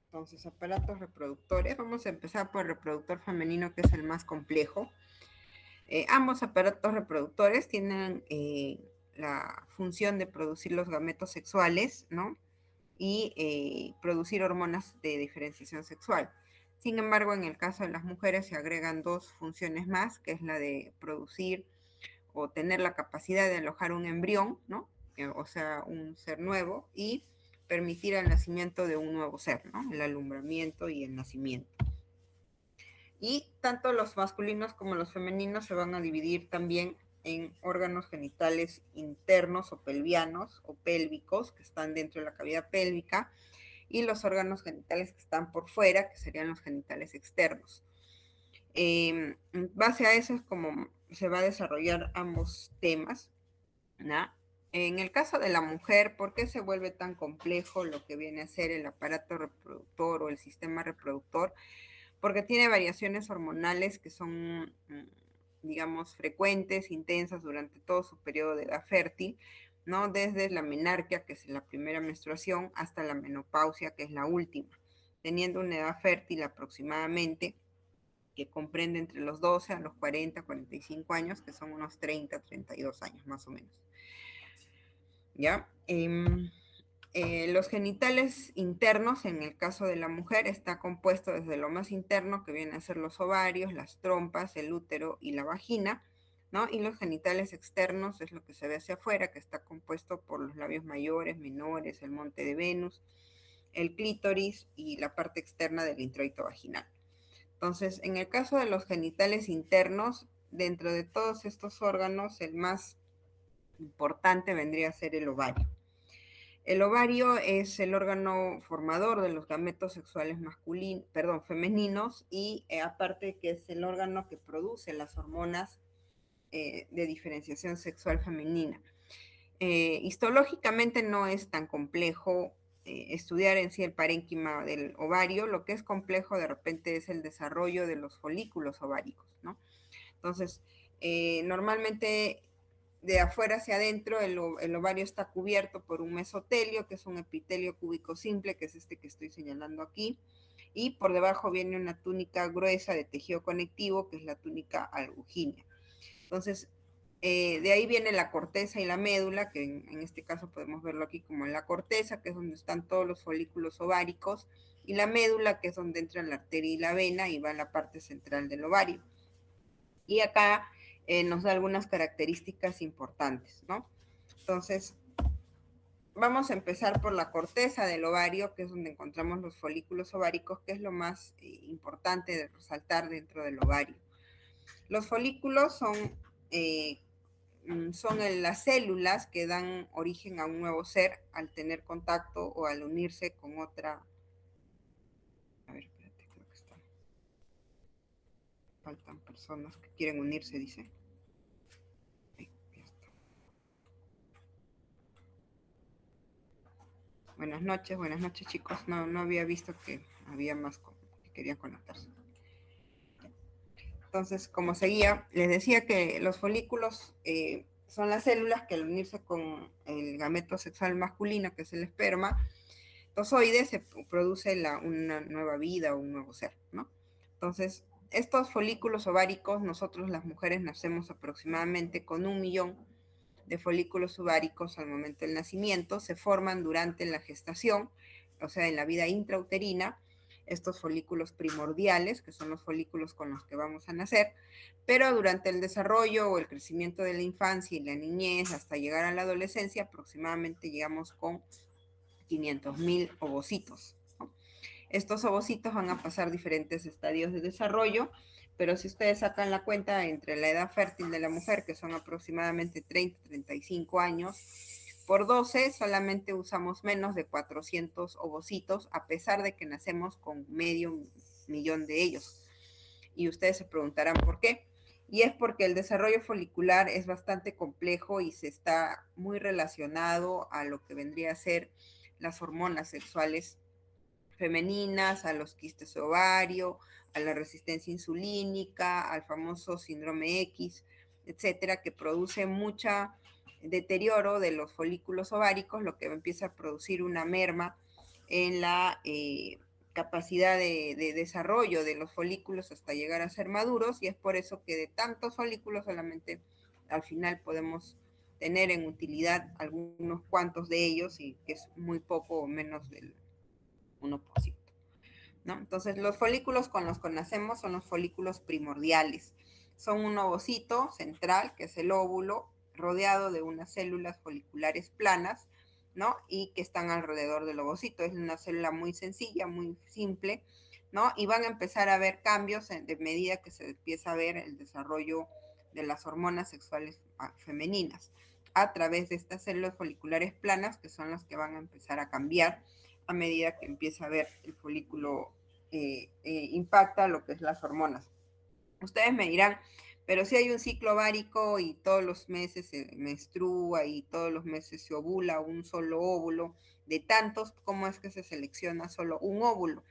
Entonces, aparatos reproductores. Vamos a empezar por el reproductor femenino, que es el más complejo. Ambos aparatos reproductores tienen la función de producir los gametos sexuales, ¿no? Y producir hormonas de diferenciación sexual. Sin embargo, en el caso de las mujeres se agregan dos funciones más, que es la de producir o tener la capacidad de alojar un embrión, ¿no? O sea, un ser nuevo, y permitir el nacimiento de un nuevo ser, ¿no? El alumbramiento y el nacimiento. Y tanto los masculinos como los femeninos se van a dividir también en órganos genitales internos o pelvianos o pélvicos, que están dentro de la cavidad pélvica, y los órganos genitales que están por fuera, que serían los genitales externos. En base a eso es como se va a desarrollar ambos temas, ¿no? En el caso de la mujer, ¿por qué se vuelve tan complejo lo que viene a ser el aparato reproductor o el sistema reproductor? Porque tiene variaciones hormonales que son, digamos, frecuentes, intensas durante todo su periodo de edad fértil, ¿no? Desde la menarquia, que es la primera menstruación, hasta la menopausia, que es la última, teniendo una edad fértil aproximadamente que comprende entre los 12 a los 40, 45 años, que son unos 30, 32 años más o menos. ¿Ya? Los genitales internos, en el caso de la mujer, está compuesto desde lo más interno, que vienen a ser los ovarios, las trompas, el útero y la vagina, ¿no? Y los genitales externos es lo que se ve hacia afuera, que está compuesto por los labios mayores, menores, el monte de Venus, el clítoris y la parte externa del introito vaginal. Entonces, en el caso de los genitales internos, dentro de todos estos órganos, el más importante vendría a ser el ovario. El ovario es el órgano formador de los gametos sexuales femeninos, y aparte que es el órgano que produce las hormonas de diferenciación sexual femenina. Histológicamente no es tan complejo estudiar en sí el parénquima del ovario. Lo que es complejo de repente es el desarrollo de los folículos ováricos, ¿no? Entonces, normalmente de afuera hacia adentro el ovario está cubierto por un mesotelio, que es un epitelio cúbico simple, que es este que estoy señalando aquí, y por debajo viene una túnica gruesa de tejido conectivo, que es la túnica albuginea. Entonces, de ahí viene la corteza y la médula, que en este caso podemos verlo aquí como en la corteza, que es donde están todos los folículos ováricos, y la médula, que es donde entra la arteria y la vena y va a la parte central del ovario. Y acá nos da algunas características importantes, ¿no? Entonces, vamos a empezar por la corteza del ovario, que es donde encontramos los folículos ováricos, que es lo más importante de resaltar dentro del ovario. Los folículos son las células que dan origen a un nuevo ser al tener contacto o al unirse con otra. A ver, espérate, creo que está. Faltan personas que quieren unirse, dice. Ahí, ya está. Buenas noches chicos. No había visto que había más que querían conectarse. Entonces, como seguía, les decía que los folículos son las células que al unirse con el gameto sexual masculino, que es el esperma, tozoide, se produce una nueva vida o un nuevo ser, ¿no? Entonces, estos folículos ováricos, nosotros las mujeres nacemos aproximadamente con 1.000.000 de folículos ováricos al momento del nacimiento, se forman durante la gestación, o sea, en la vida intrauterina, estos folículos primordiales, que son los folículos con los que vamos a nacer, pero durante el desarrollo o el crecimiento de la infancia y la niñez hasta llegar a la adolescencia, aproximadamente llegamos con 500.000 ovocitos, ¿no? Estos ovocitos van a pasar diferentes estadios de desarrollo, pero si ustedes sacan la cuenta entre la edad fértil de la mujer, que son aproximadamente 30, 35 años, por 12 solamente usamos menos de 400 ovocitos, a pesar de que nacemos con 500.000 de ellos. Y ustedes se preguntarán por qué. Y es porque el desarrollo folicular es bastante complejo y se está muy relacionado a lo que vendría a ser las hormonas sexuales femeninas, a los quistes de ovario, a la resistencia insulínica, al famoso síndrome X, etcétera, que produce mucha deterioro de los folículos ováricos, lo que empieza a producir una merma en la capacidad de desarrollo de los folículos hasta llegar a ser maduros, y es por eso que de tantos folículos solamente al final podemos tener en utilidad algunos cuantos de ellos, y que es muy poco o menos del 1%. ¿No? Entonces, los folículos con los que nacemos son los folículos primordiales. Son un ovocito central, que es el óvulo, rodeado de unas células foliculares planas, ¿no? Y que están alrededor del ovocito. Es una célula muy sencilla, muy simple, ¿no? Y van a empezar a haber cambios de medida que se empieza a ver el desarrollo de las hormonas sexuales femeninas a través de estas células foliculares planas, que son las que van a empezar a cambiar a medida que empieza a ver el folículo impacta lo que es las hormonas. Ustedes me dirán, pero si hay un ciclo ovárico y todos los meses se menstrua y todos los meses se ovula un solo óvulo, de tantos, ¿cómo es que se selecciona solo un óvulo?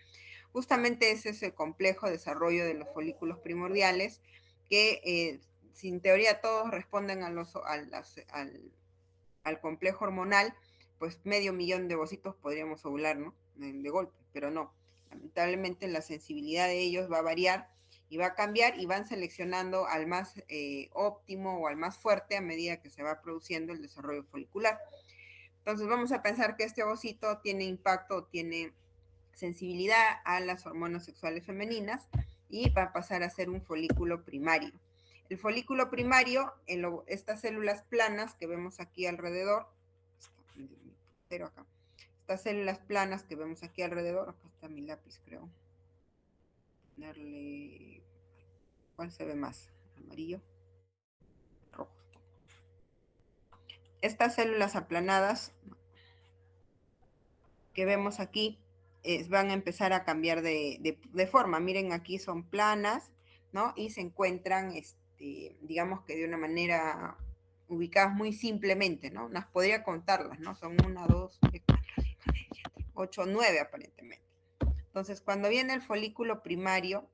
Justamente ese es el complejo desarrollo de los folículos primordiales, que sin teoría todos responden al complejo hormonal, pues 500.000 de ovocitos podríamos ovular, ¿no? De golpe, pero no. Lamentablemente la sensibilidad de ellos va a variar y va a cambiar, y van seleccionando al más óptimo o al más fuerte a medida que se va produciendo el desarrollo folicular. Entonces vamos a pensar que este ovocito tiene impacto, tiene sensibilidad a las hormonas sexuales femeninas, y va a pasar a ser un folículo primario. El folículo primario, estas células planas que vemos aquí alrededor, estas células planas que vemos aquí alrededor, acá está mi lápiz, creo. Ponerle, ¿cuál se ve más? Amarillo, rojo. Estas células aplanadas que vemos aquí van a empezar a cambiar de forma. Miren, aquí son planas, ¿no? Y se encuentran, digamos que de una manera ubicadas muy simplemente, ¿no? Las podría contarlas, ¿no? Son 1, 2, 3, 4, 5, 6, 7, 8, 9 aparentemente. Entonces, cuando viene el folículo primario,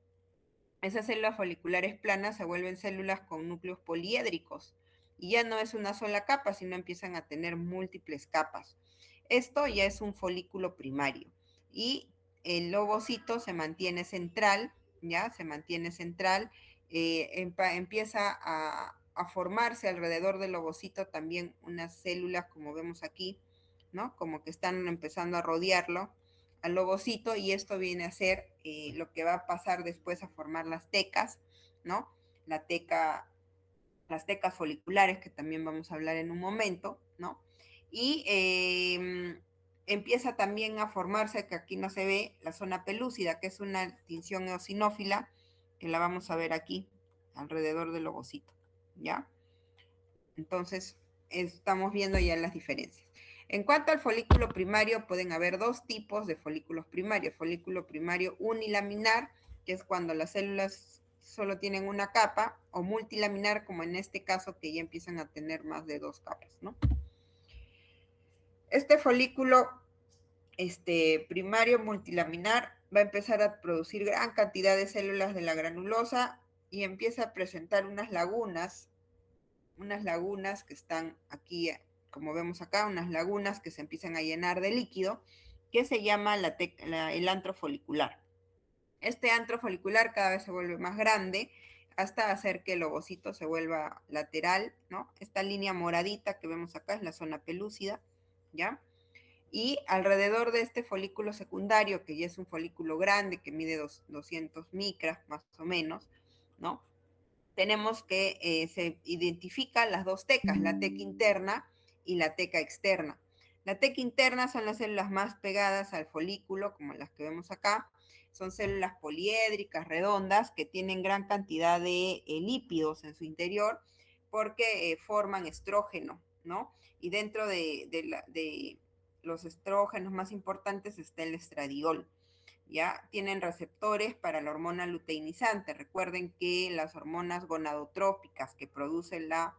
esas células foliculares planas se vuelven células con núcleos poliédricos, y ya no es una sola capa, sino empiezan a tener múltiples capas. Esto ya es un folículo primario, y el ovocito se mantiene central, ¿ya? Se mantiene central, empieza a formarse alrededor del ovocito también unas células, como vemos aquí, ¿no? Como que están empezando a rodearlo al ovocito, y esto viene a ser lo que va a pasar después a formar las tecas, ¿no? La teca, las tecas foliculares, que también vamos a hablar en un momento, ¿no? Y empieza también a formarse, que aquí no se ve, la zona pelúcida, que es una tinción eosinófila, que la vamos a ver aquí, alrededor del ovocito, ¿ya? Entonces, estamos viendo ya las diferencias. En cuanto al folículo primario, pueden haber dos tipos de folículos primarios. Folículo primario unilaminar, que es cuando las células solo tienen una capa, o multilaminar, como en este caso, que ya empiezan a tener más de dos capas, ¿no? Este folículo primario multilaminar va a empezar a producir gran cantidad de células de la granulosa, y empieza a presentar unas lagunas que están aquí, como vemos acá, unas lagunas que se empiezan a llenar de líquido, que se llama el antro folicular. Este antro folicular cada vez se vuelve más grande hasta hacer que el ovocito se vuelva lateral, ¿no? Esta línea moradita que vemos acá es la zona pelúcida, ¿ya? Y alrededor de este folículo secundario, que ya es un folículo grande, que mide 200 micras más o menos, ¿no? Tenemos que se identifican las dos tecas, la teca interna y la teca externa. La teca interna son las células más pegadas al folículo, como las que vemos acá. Son células poliédricas, redondas, que tienen gran cantidad de lípidos en su interior, porque forman estrógeno, ¿no? Y dentro de los estrógenos más importantes está el estradiol. ¿Ya? Tienen receptores para la hormona luteinizante. Recuerden que las hormonas gonadotrópicas que produce la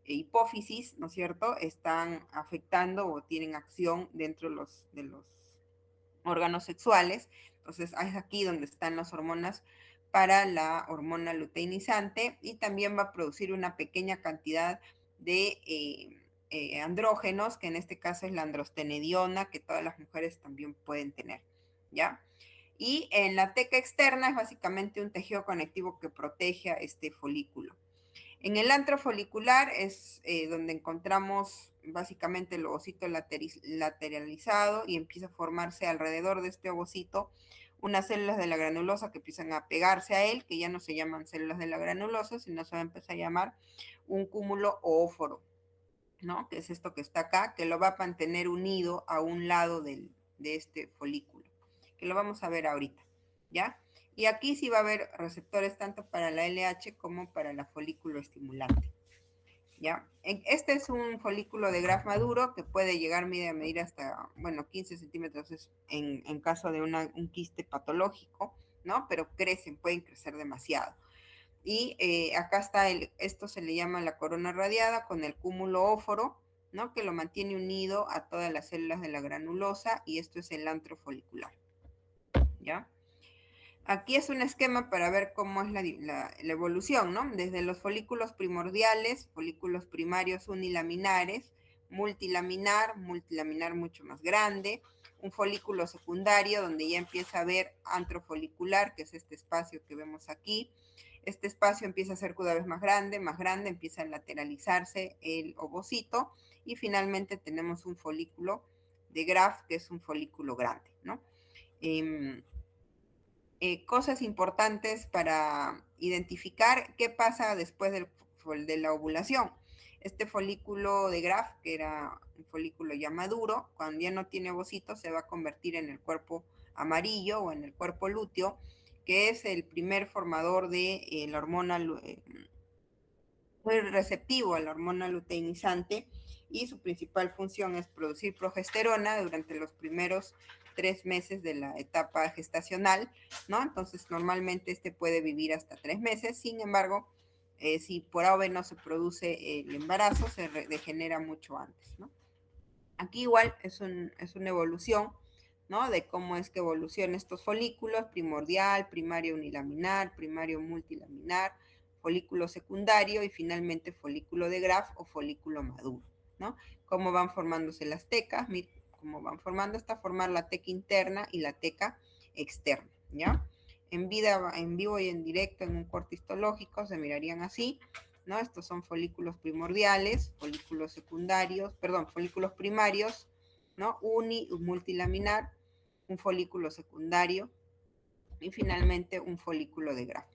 hipófisis, ¿no es cierto?, están afectando o tienen acción dentro de los órganos sexuales. Entonces, es aquí donde están las hormonas para la hormona luteinizante, y también va a producir una pequeña cantidad de andrógenos, que en este caso es la androstenediona, que todas las mujeres también pueden tener, ¿ya? Y en la teca externa es básicamente un tejido conectivo que protege a este folículo. En el antro folicular es donde encontramos básicamente el ovocito lateralizado y empieza a formarse alrededor de este ovocito unas células de la granulosa que empiezan a pegarse a él, que ya no se llaman células de la granulosa, sino se va a empezar a llamar un cúmulo oóforo, ¿no? Que es esto que está acá, que lo va a mantener unido a un lado de este folículo, que lo vamos a ver ahorita, ¿ya? Y aquí sí va a haber receptores tanto para la LH como para la folículo estimulante, ¿ya? Este es un folículo de Graf maduro que puede llegar a medir hasta, bueno, 15 centímetros en caso de un quiste patológico, ¿no? Pero pueden crecer demasiado. Y acá está, esto se le llama la corona radiada con el cúmulo óforo, ¿no? Que lo mantiene unido a todas las células de la granulosa y esto es el antro folicular, ¿ya? Aquí es un esquema para ver cómo es la evolución, ¿no? Desde los folículos primordiales, folículos primarios unilaminares, multilaminar mucho más grande, un folículo secundario donde ya empieza a haber antrofolicular, que es este espacio que vemos aquí. Este espacio empieza a ser cada vez más grande, empieza a lateralizarse el ovocito y finalmente tenemos un folículo de Graf, que es un folículo grande, ¿no? Cosas importantes para identificar qué pasa después de la ovulación. Este folículo de Graf, que era un folículo ya maduro, cuando ya no tiene ovocito, se va a convertir en el cuerpo amarillo o en el cuerpo lúteo, que es el primer formador de la hormona, muy receptivo a la hormona luteinizante, y su principal función es producir progesterona durante los primeros 3 meses de la etapa gestacional, ¿no? Entonces, normalmente este puede vivir hasta 3 meses, sin embargo, si por A o B no se produce el embarazo, se degenera mucho antes, ¿no? Aquí igual es una evolución, ¿no? De cómo es que evolucionan estos folículos, primordial, primario unilaminar, primario multilaminar, folículo secundario y finalmente folículo de Graf o folículo maduro, ¿no? Cómo van formándose las tecas, cómo van formando hasta formar la teca interna y la teca externa, ¿ya? En vivo y en directo en un corte histológico se mirarían así, ¿no? Estos son folículos primordiales, folículos secundarios, perdón, folículos primarios, ¿no? Multilaminar, un folículo secundario y finalmente un folículo de Graf.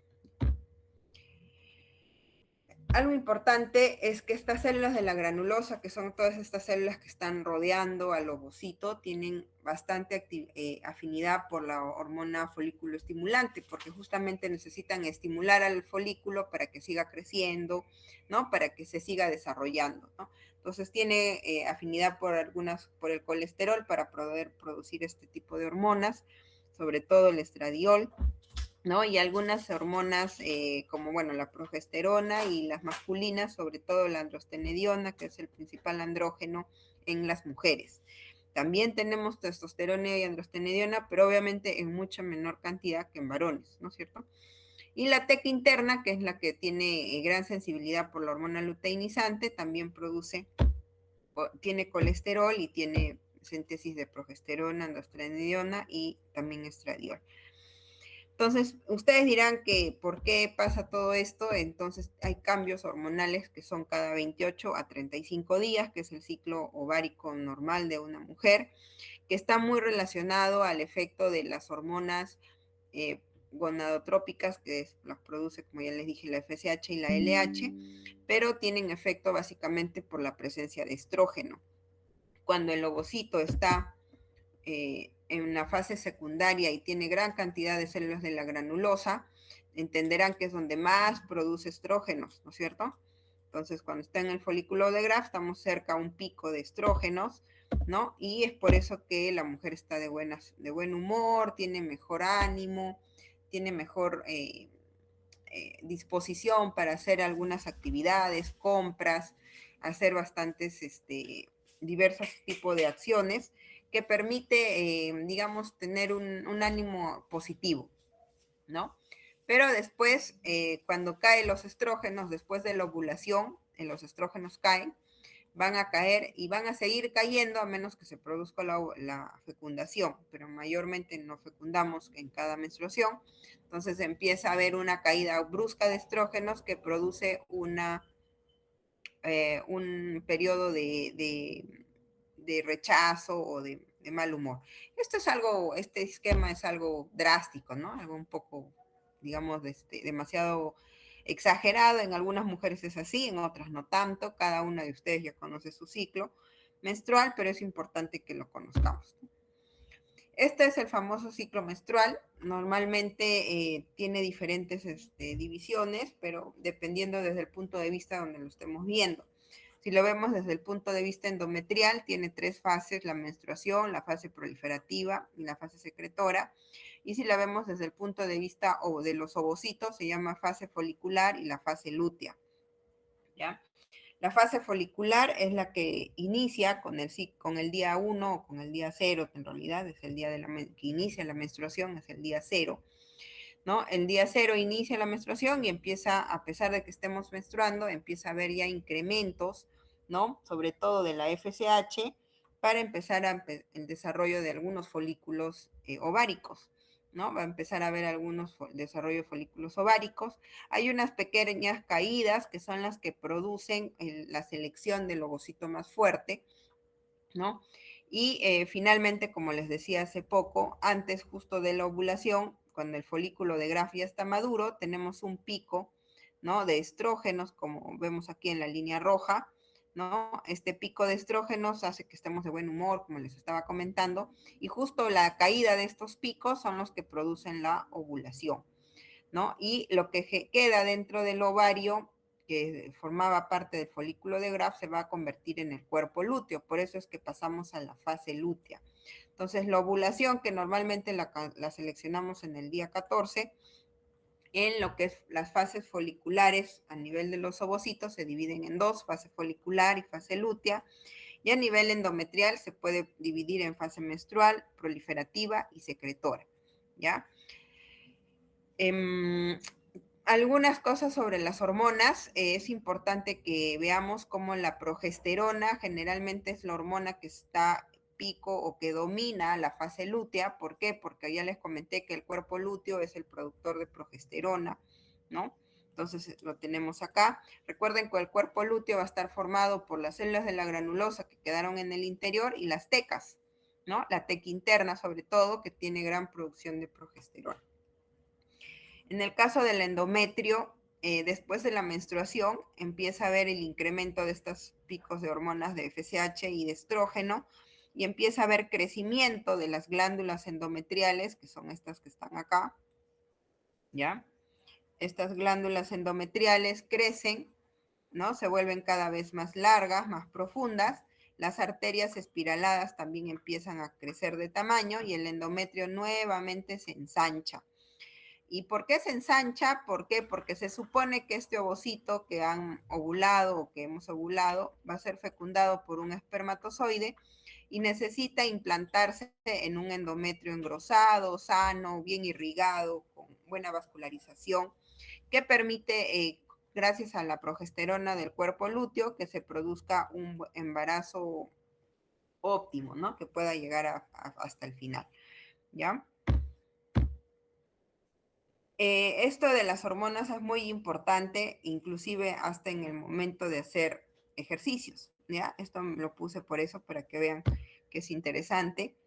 Algo importante es que estas células de la granulosa, que son todas estas células que están rodeando al ovocito, tienen bastante afinidad por la hormona folículo estimulante, porque justamente necesitan estimular al folículo para que siga creciendo, ¿no? Para que se siga desarrollando, ¿no? Entonces tiene afinidad por el colesterol para poder producir este tipo de hormonas, sobre todo el estradiol, ¿no? Y algunas hormonas como, bueno, la progesterona y las masculinas, sobre todo la androstenediona, que es el principal andrógeno en las mujeres. También tenemos testosterona y androstenediona, pero obviamente en mucha menor cantidad que en varones, ¿no es cierto? Y la teca interna, que es la que tiene gran sensibilidad por la hormona luteinizante, también tiene colesterol y tiene síntesis de progesterona, androstenediona y también estradiol. Entonces, ustedes dirán que ¿por qué pasa todo esto? Entonces, hay cambios hormonales que son cada 28 a 35 días, que es el ciclo ovárico normal de una mujer, que está muy relacionado al efecto de las hormonas gonadotrópicas, que las produce, como ya les dije, la FSH y la LH, pero tienen efecto básicamente por la presencia de estrógeno. Cuando el ovocito está en la fase secundaria y tiene gran cantidad de células de la granulosa, entenderán que es donde más produce estrógenos, ¿no es cierto? Entonces, cuando está en el folículo de Graf, estamos cerca a un pico de estrógenos, ¿no? Y es por eso que la mujer está de buen humor, tiene mejor ánimo, tiene mejor disposición para hacer algunas actividades, compras, hacer bastantes, diversos tipos de acciones que permite, digamos, tener un ánimo positivo, ¿no? Pero después, cuando caen los estrógenos, después de la ovulación, los estrógenos caen, van a caer y van a seguir cayendo a menos que se produzca la fecundación, pero mayormente no fecundamos en cada menstruación. Entonces empieza a haber una caída brusca de estrógenos que produce un periodo de rechazo o de mal humor. Este esquema es algo drástico, ¿no? Algo un poco, digamos, demasiado exagerado. En algunas mujeres es así, en otras no tanto. Cada una de ustedes ya conoce su ciclo menstrual, pero es importante que lo conozcamos. Este es el famoso ciclo menstrual. Normalmente tiene diferentes divisiones, pero dependiendo desde el punto de vista donde lo estemos viendo. Si lo vemos desde el punto de vista endometrial, tiene 3 fases: la menstruación, la fase proliferativa y la fase secretora. Y si la vemos desde el punto de vista de los ovocitos, se llama fase folicular y la fase lútea. ¿Ya? La fase folicular es la que inicia con el día 1 o con el día 0, que en realidad es el día que inicia la menstruación, es el día 0. ¿No? El día 0 inicia la menstruación y empieza, a pesar de que estemos menstruando, empieza a haber ya incrementos, ¿no? Sobre todo de la FSH, para empezar el desarrollo de algunos folículos ováricos, ¿no? Va a empezar a haber algunos desarrollo de folículos ováricos. Hay unas pequeñas caídas que son las que producen la selección del ovocito más fuerte, ¿no? Y finalmente, como les decía hace poco, antes justo de la ovulación, cuando el folículo de Graf ya está maduro, tenemos un pico, ¿no? De estrógenos, como vemos aquí en la línea roja, ¿no? Este pico de estrógenos hace que estemos de buen humor, como les estaba comentando, y justo la caída de estos picos son los que producen la ovulación, ¿no? Y lo que queda dentro del ovario, que formaba parte del folículo de Graf, se va a convertir en el cuerpo lúteo. Por eso es que pasamos a la fase lútea. Entonces, la ovulación, que normalmente la seleccionamos en el día 14, en lo que es las fases foliculares a nivel de los ovocitos se dividen en 2, fase folicular y fase lútea. Y a nivel endometrial se puede dividir en fase menstrual, proliferativa y secretora, ¿ya? Algunas cosas sobre las hormonas. Es importante que veamos cómo la progesterona generalmente es la hormona que está pico o que domina la fase lútea. ¿Por qué? Porque ya les comenté que el cuerpo lúteo es el productor de progesterona, ¿no? Entonces lo tenemos acá. Recuerden que el cuerpo lúteo va a estar formado por las células de la granulosa que quedaron en el interior y las tecas, ¿no? La teca interna sobre todo, que tiene gran producción de progesterona. En el caso del endometrio, después de la menstruación, empieza a haber el incremento de estos picos de hormonas de FSH y de estrógeno, y empieza a haber crecimiento de las glándulas endometriales, que son estas que están acá, ¿ya? Estas glándulas endometriales crecen, ¿no? Se vuelven cada vez más largas, más profundas. Las arterias espiraladas también empiezan a crecer de tamaño y el endometrio nuevamente se ensancha. ¿Y por qué se ensancha? ¿Por qué? Porque se supone que este ovocito que han ovulado o que hemos ovulado va a ser fecundado por un espermatozoide y necesita implantarse en un endometrio engrosado, sano, bien irrigado, con buena vascularización, que permite, gracias a la progesterona del cuerpo lúteo, que se produzca un embarazo óptimo, ¿no? Que pueda llegar hasta el final, ¿ya? Esto de las hormonas es muy importante, inclusive hasta en el momento de hacer ejercicios, ¿ya? Esto lo puse por eso, para que vean que es interesante.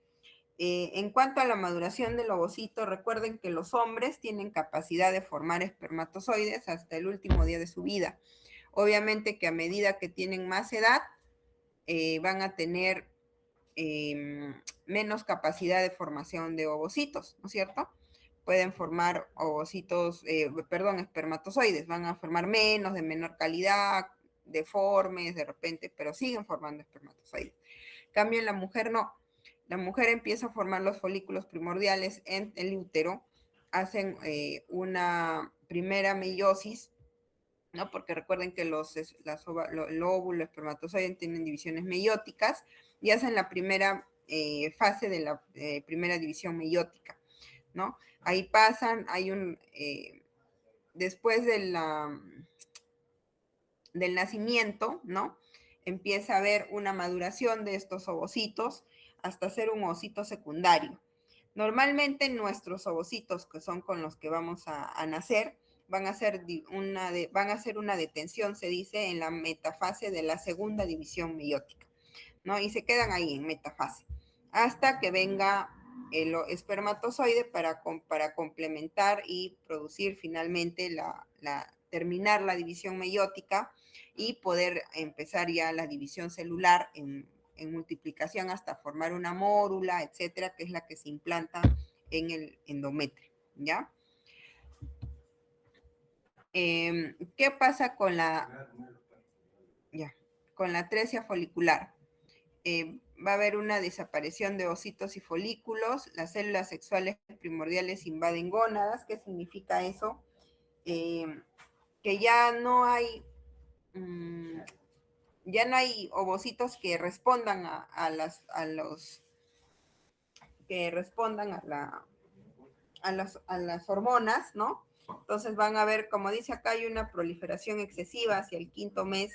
En cuanto a la maduración del ovocito, recuerden que los hombres tienen capacidad de formar espermatozoides hasta el último día de su vida. Obviamente que a medida que tienen más edad, van a tener menos capacidad de formación de ovocitos, ¿no es cierto? Pueden formar ovocitos, espermatozoides, van a formar menos, de menor calidad, deformes de repente, pero siguen formando espermatozoides. En cambio, en la mujer no. La mujer empieza a formar los folículos primordiales en el útero, hacen una primera meiosis, ¿no? Porque recuerden que el óvulo, espermatozoide tienen divisiones meióticas y hacen la primera fase de la primera división meiótica, ¿no? Ahí pasan, después del nacimiento, ¿no? empieza a haber una maduración de estos ovocitos hasta ser un ovocito secundario. Normalmente nuestros ovocitos, que son con los que vamos a nacer, van a hacer una detención, se dice, en la metafase de la segunda división meiótica, ¿no? Y se quedan ahí en metafase, hasta que venga el espermatozoide para complementar y producir finalmente terminar la división meiótica y poder empezar ya la división celular en multiplicación hasta formar una mórula, etcétera, que es la que se implanta en el endometrio, ¿ya? ¿Qué pasa con con la atresia folicular? Va a haber una desaparición de ovocitos y folículos, las células sexuales primordiales invaden gónadas. ¿Qué significa eso? Que ya no hay ovocitos que respondan a las hormonas, ¿no? Entonces van a ver, como dice acá, hay una proliferación excesiva hacia el 5.º mes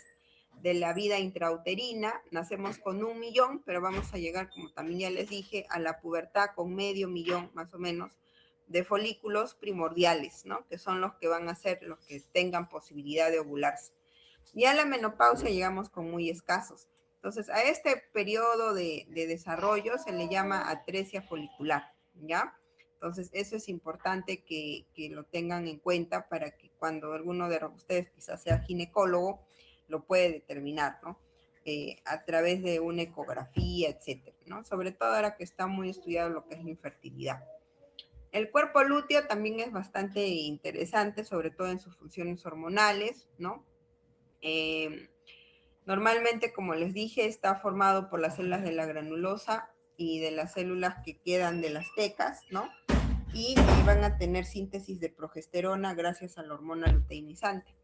de la vida intrauterina. Nacemos con 1 millón, pero vamos a llegar, como también ya les dije, a la pubertad con 500.000 más o menos de folículos primordiales, ¿no? Que son los que van a ser los que tengan posibilidad de ovularse. Ya a la menopausia llegamos con muy escasos. Entonces, a este periodo de desarrollo se le llama atresia folicular, ¿ya? Entonces, eso es importante que lo tengan en cuenta para que cuando alguno de ustedes quizás sea ginecólogo, lo puede determinar, ¿no? A través de una ecografía, etcétera, ¿no? Sobre todo ahora que está muy estudiado lo que es la infertilidad. El cuerpo lúteo también es bastante interesante, sobre todo en sus funciones hormonales, ¿no? Normalmente, como les dije, está formado por las células de la granulosa y de las células que quedan de las tecas, ¿no? Y van a tener síntesis de progesterona gracias a la hormona luteinizante.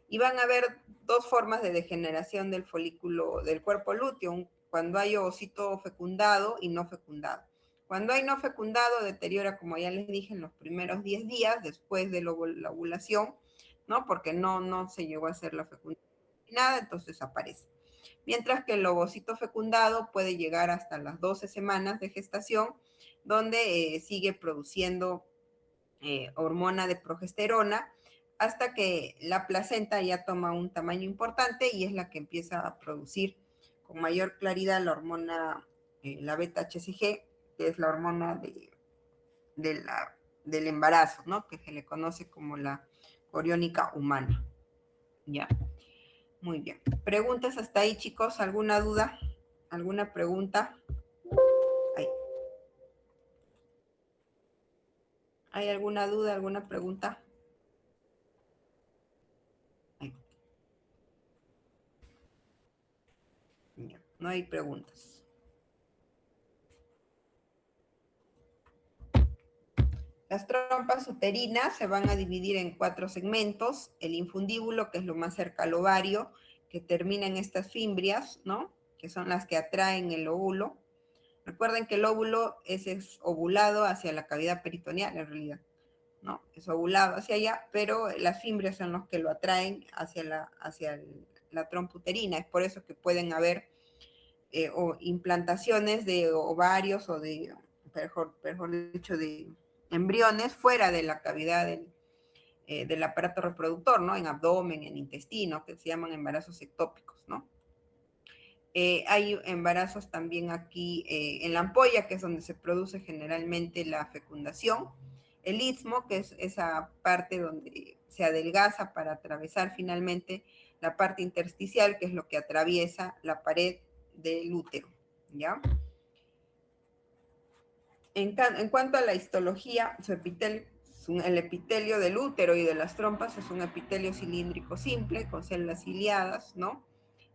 Y van a haber dos formas de degeneración del folículo del cuerpo lúteo, cuando hay ovocito fecundado y no fecundado. Cuando hay no fecundado, deteriora, como ya les dije, en los primeros 10 días después de la ovulación, ¿no? Porque no se llegó a hacer la fecundación ni nada, entonces aparece. Mientras que el ovocito fecundado puede llegar hasta las 12 semanas de gestación, donde sigue produciendo hormona de progesterona, hasta que la placenta ya toma un tamaño importante y es la que empieza a producir con mayor claridad la hormona, la beta-HCG, que es la hormona del embarazo, ¿no? Que se le conoce como la coriónica humana. Ya. Muy bien. ¿Preguntas hasta ahí, chicos? ¿Alguna duda? ¿Alguna pregunta? Ahí. ¿Hay alguna duda, alguna pregunta? Ahí. Ya. No hay preguntas. Las trompas uterinas se van a dividir en 4 segmentos. El infundíbulo, que es lo más cerca al ovario, que termina en estas fimbrias, ¿no? Que son las que atraen el óvulo. Recuerden que el óvulo es ovulado hacia la cavidad peritoneal, en realidad, ¿no? Es ovulado hacia allá, pero las fimbrias son los que lo atraen hacia la trompa uterina. Es por eso que pueden haber implantaciones de ovarios o de, mejor dicho, de embriones fuera de la cavidad del aparato reproductor, ¿no? En abdomen, en intestino, que se llaman embarazos ectópicos, ¿no? Hay embarazos también aquí en la ampolla, que es donde se produce generalmente la fecundación. El istmo, que es esa parte donde se adelgaza para atravesar finalmente la parte intersticial, que es lo que atraviesa la pared del útero, ¿ya? En cuanto a la histología, el epitelio del útero y de las trompas es un epitelio cilíndrico simple, con células ciliadas, ¿no?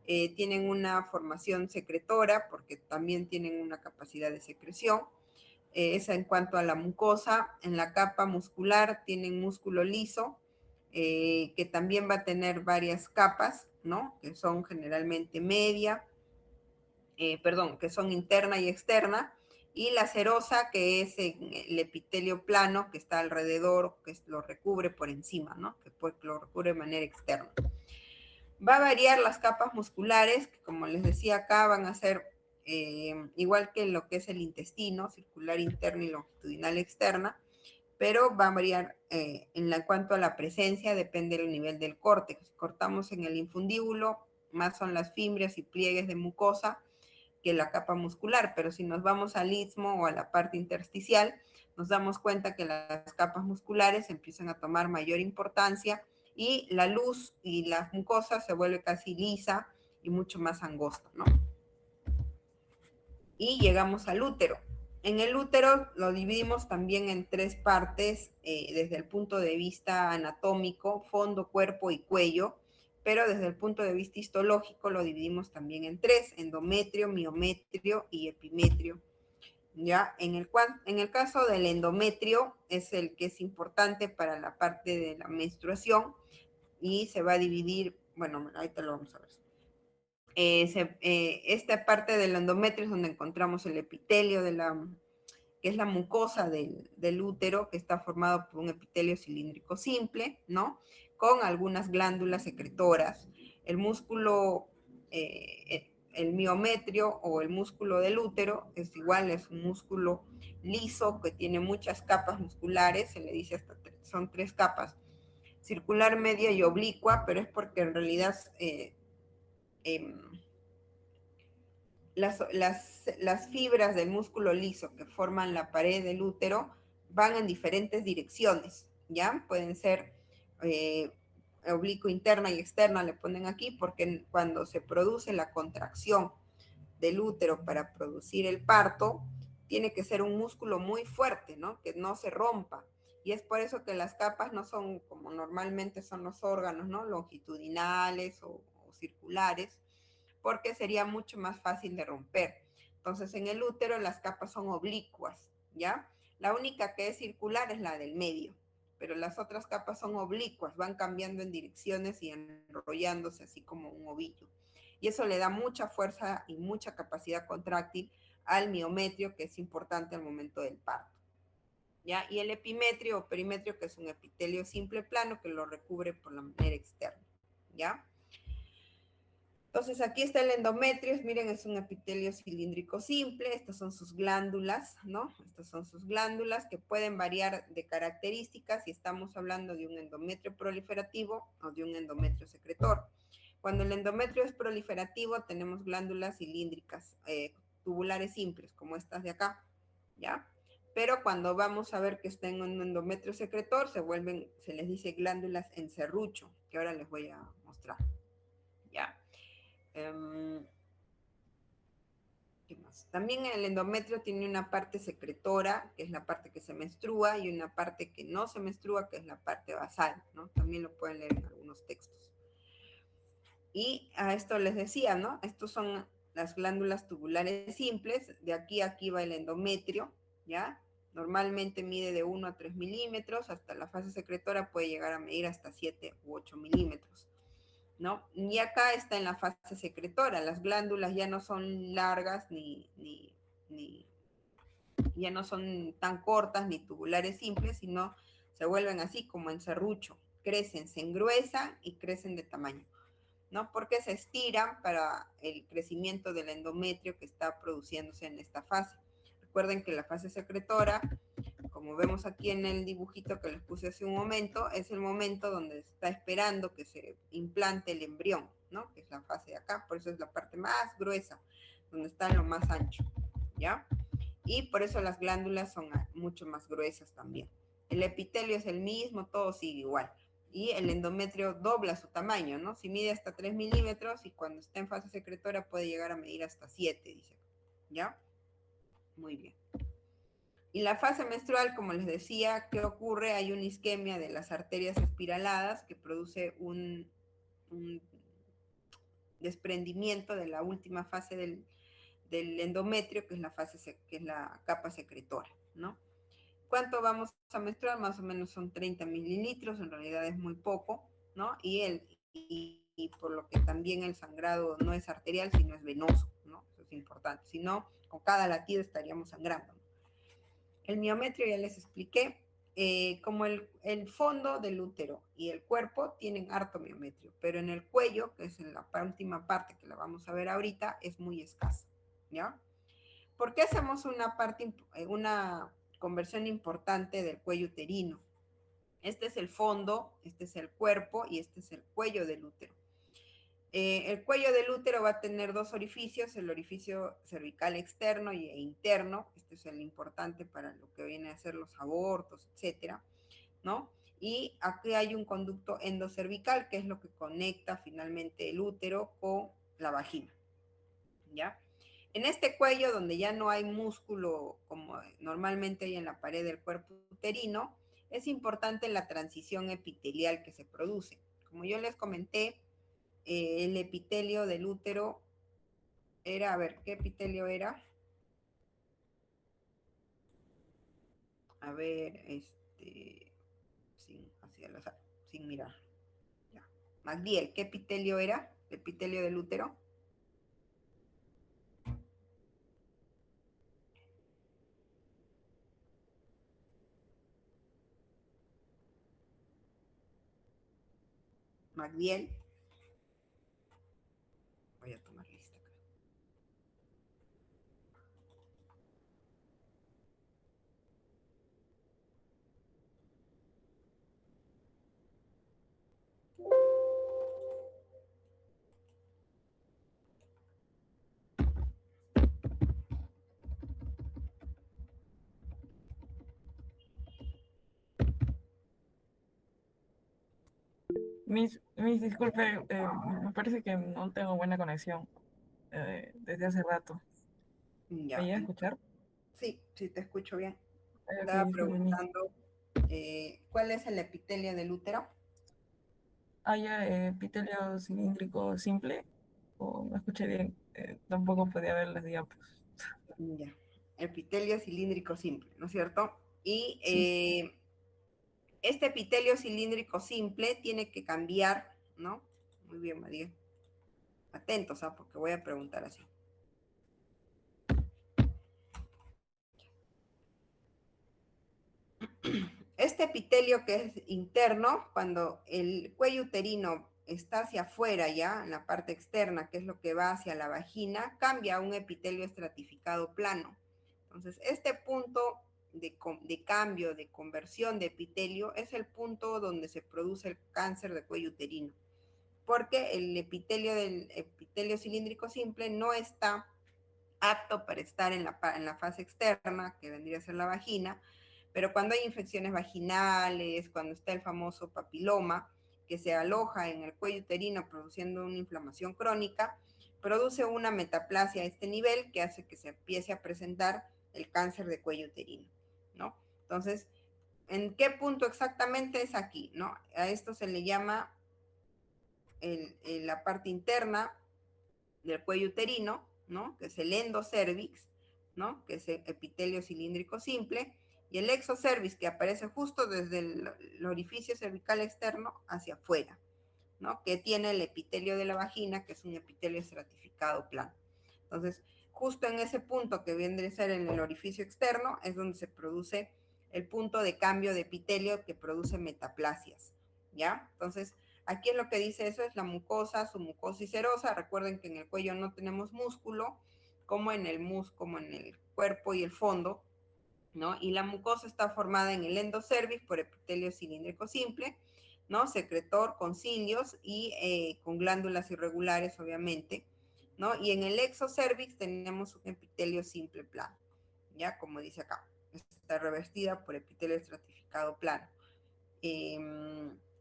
Tienen una formación secretora, porque también tienen una capacidad de secreción. Esa en cuanto a la mucosa. En la capa muscular tienen músculo liso, que también va a tener varias capas, ¿no? Que son generalmente que son interna y externa, y la serosa, que es el epitelio plano que está alrededor, que lo recubre por encima, ¿no? Que lo recubre de manera externa. Va a variar las capas musculares, que como les decía acá, van a ser igual que lo que es el intestino, circular interna y longitudinal externa, pero va a variar en cuanto a la presencia, depende del nivel del corte. Si cortamos en el infundíbulo, más son las fimbrias y pliegues de mucosa que la capa muscular, pero si nos vamos al istmo o a la parte intersticial, nos damos cuenta que las capas musculares empiezan a tomar mayor importancia y la luz y la mucosa se vuelve casi lisa y mucho más angosta, ¿no? Y llegamos al útero. En el útero lo dividimos también en tres partes desde el punto de vista anatómico, fondo, cuerpo y cuello, pero desde el punto de vista histológico lo dividimos también en tres: endometrio, miometrio y epimetrio. ¿Ya? En el caso del endometrio es el que es importante para la parte de la menstruación y se va a dividir, bueno, ahorita lo vamos a ver. Esta parte del endometrio es donde encontramos el epitelio que es la mucosa del útero, que está formado por un epitelio cilíndrico simple, ¿no? Con algunas glándulas secretoras. El músculo, el miometrio o el músculo del útero es igual, es un músculo liso que tiene muchas capas musculares, se le dice son tres capas: circular, media y oblicua, pero es porque en realidad eh, las fibras del músculo liso que forman la pared del útero van en diferentes direcciones, ¿ya? Pueden ser oblicuo interna y externa, le ponen aquí, porque cuando se produce la contracción del útero para producir el parto, tiene que ser un músculo muy fuerte, ¿no? Que no se rompa. Y es por eso que las capas no son como normalmente son los órganos, ¿no? Longitudinales o circulares, porque sería mucho más fácil de romper. Entonces, en el útero las capas son oblicuas, ¿ya? La única que es circular es la del medio, pero las otras capas son oblicuas, van cambiando en direcciones y enrollándose así como un ovillo. Y eso le da mucha fuerza y mucha capacidad contráctil al miometrio, que es importante al momento del parto, ¿ya? Y el epimetrio o perimetrio, que es un epitelio simple plano que lo recubre por la manera externa, ¿ya? Entonces aquí está el endometrio, miren, es un epitelio cilíndrico simple, estas son sus glándulas, ¿no? Estas son sus glándulas que pueden variar de características si estamos hablando de un endometrio proliferativo o de un endometrio secretor. Cuando el endometrio es proliferativo tenemos glándulas cilíndricas, tubulares simples, como estas de acá, ¿ya? Pero cuando vamos a ver que está en un endometrio secretor, se les dice glándulas en serrucho, que ahora les voy a mostrar, ¿ya? ¿Qué más? También el endometrio tiene una parte secretora, que es la parte que se menstrua, y una parte que no se menstrua, que es la parte basal, ¿no? También lo pueden leer en algunos textos. Y a esto les decía, ¿no? Estos son las glándulas tubulares simples, de aquí a aquí va el endometrio, ¿ya? Normalmente mide de 1 a 3 milímetros, hasta la fase secretora puede llegar a medir hasta 7 u 8 milímetros. ¿No? Y acá está en la fase secretora, las glándulas ya no son largas ya no son tan cortas ni tubulares simples, sino se vuelven así como en serrucho, crecen, se engruesan y crecen de tamaño, ¿no? Porque se estiran para el crecimiento del endometrio que está produciéndose en esta fase. Recuerden que la fase secretora, como vemos aquí en el dibujito que les puse hace un momento, es el momento donde se está esperando que se implante el embrión, ¿no? Que es la fase de acá, por eso es la parte más gruesa, donde está lo más ancho, ¿ya? Y por eso las glándulas son mucho más gruesas también. El epitelio es el mismo, todo sigue igual. Y el endometrio dobla su tamaño, ¿no? Si mide hasta 3 milímetros y cuando está en fase secretora puede llegar a medir hasta 7, dice, ¿ya? Muy bien. Y la fase menstrual, como les decía, ¿qué ocurre? Hay una isquemia de las arterias espiraladas que produce un desprendimiento de la última fase del endometrio, que es la capa secretora, ¿no? ¿Cuánto vamos a menstruar? Más o menos son 30 mililitros, en realidad es muy poco, ¿no? Y por lo que también el sangrado no es arterial, sino es venoso, ¿no? Eso es importante. Si no, con cada latido estaríamos sangrando. El miometrio ya les expliqué. como el fondo del útero y el cuerpo tienen harto miometrio, pero en el cuello, que es en la última parte que la vamos a ver ahorita, es muy escaso, ¿ya? ¿Por qué hacemos una conversión importante del cuello uterino? Este es el fondo, este es el cuerpo y este es el cuello del útero. El cuello del útero va a tener dos orificios, el orificio cervical externo e interno. Este es el importante para lo que viene a ser los abortos, etcétera, ¿no? Y aquí hay un conducto endocervical, que es lo que conecta finalmente el útero con la vagina, ¿ya? En este cuello, donde ya no hay músculo como normalmente hay en la pared del cuerpo uterino, es importante la transición epitelial que se produce. Como yo les comenté, el epitelio del útero era, a ver, ¿qué epitelio era? A ver, sin mirar. Ya. Magdiel, ¿qué epitelio era? ¿El epitelio del útero? Magdiel. Voy a tomar lista acá. Disculpe, me parece que no tengo buena conexión desde hace rato. ¿Me Ya, llega a escuchar? sí, sí, te escucho bien. Ok, Estaba disculpe, preguntando, ¿cuál es el epitelio del útero? ¿haya epitelio cilíndrico simple? O no escuché bien, tampoco podía ver las diapos. Ya, epitelio cilíndrico simple, ¿no es cierto? Y Sí, este epitelio cilíndrico simple tiene que cambiar, ¿no? Muy bien, María. Atentos, ¿ah? Porque voy a preguntar así. Este epitelio que es interno, cuando el cuello uterino está hacia afuera ya, en la parte externa, que es lo que va hacia la vagina, cambia a un epitelio estratificado plano. Entonces, este punto de cambio, de conversión de epitelio, es el punto donde se produce el cáncer de cuello uterino, porque el epitelio del epitelio cilíndrico simple no está apto para estar en la fase externa, que vendría a ser la vagina, pero cuando hay infecciones vaginales, cuando está el famoso papiloma, que se aloja en el cuello uterino produciendo una inflamación crónica, produce una metaplasia a este nivel que hace que se empiece a presentar el cáncer de cuello uterino, ¿no? Entonces, ¿en qué punto exactamente es aquí, no? A esto se le llama la parte interna del cuello uterino, ¿no? Que es el endocervix, ¿no? Que es el epitelio cilíndrico simple, y el exocervix, que aparece justo desde el orificio cervical externo hacia afuera, ¿no? Que tiene el epitelio de la vagina, que es un epitelio estratificado plano. Entonces, justo en ese punto que viene a ser en el orificio externo, es donde se produce el punto de cambio de epitelio que produce metaplasias, ¿ya? Entonces, aquí es lo que dice eso, es la mucosa, su mucosis serosa. Recuerden que en el cuello no tenemos músculo, como en como en el cuerpo y el fondo, ¿no? Y la mucosa está formada en el endocervix por epitelio cilíndrico simple, ¿no? Secretor con cilios y con glándulas irregulares, obviamente, ¿no? Y en el exocervix tenemos un epitelio simple plano, ¿ya? Como dice acá, está revestida por epitelio estratificado plano.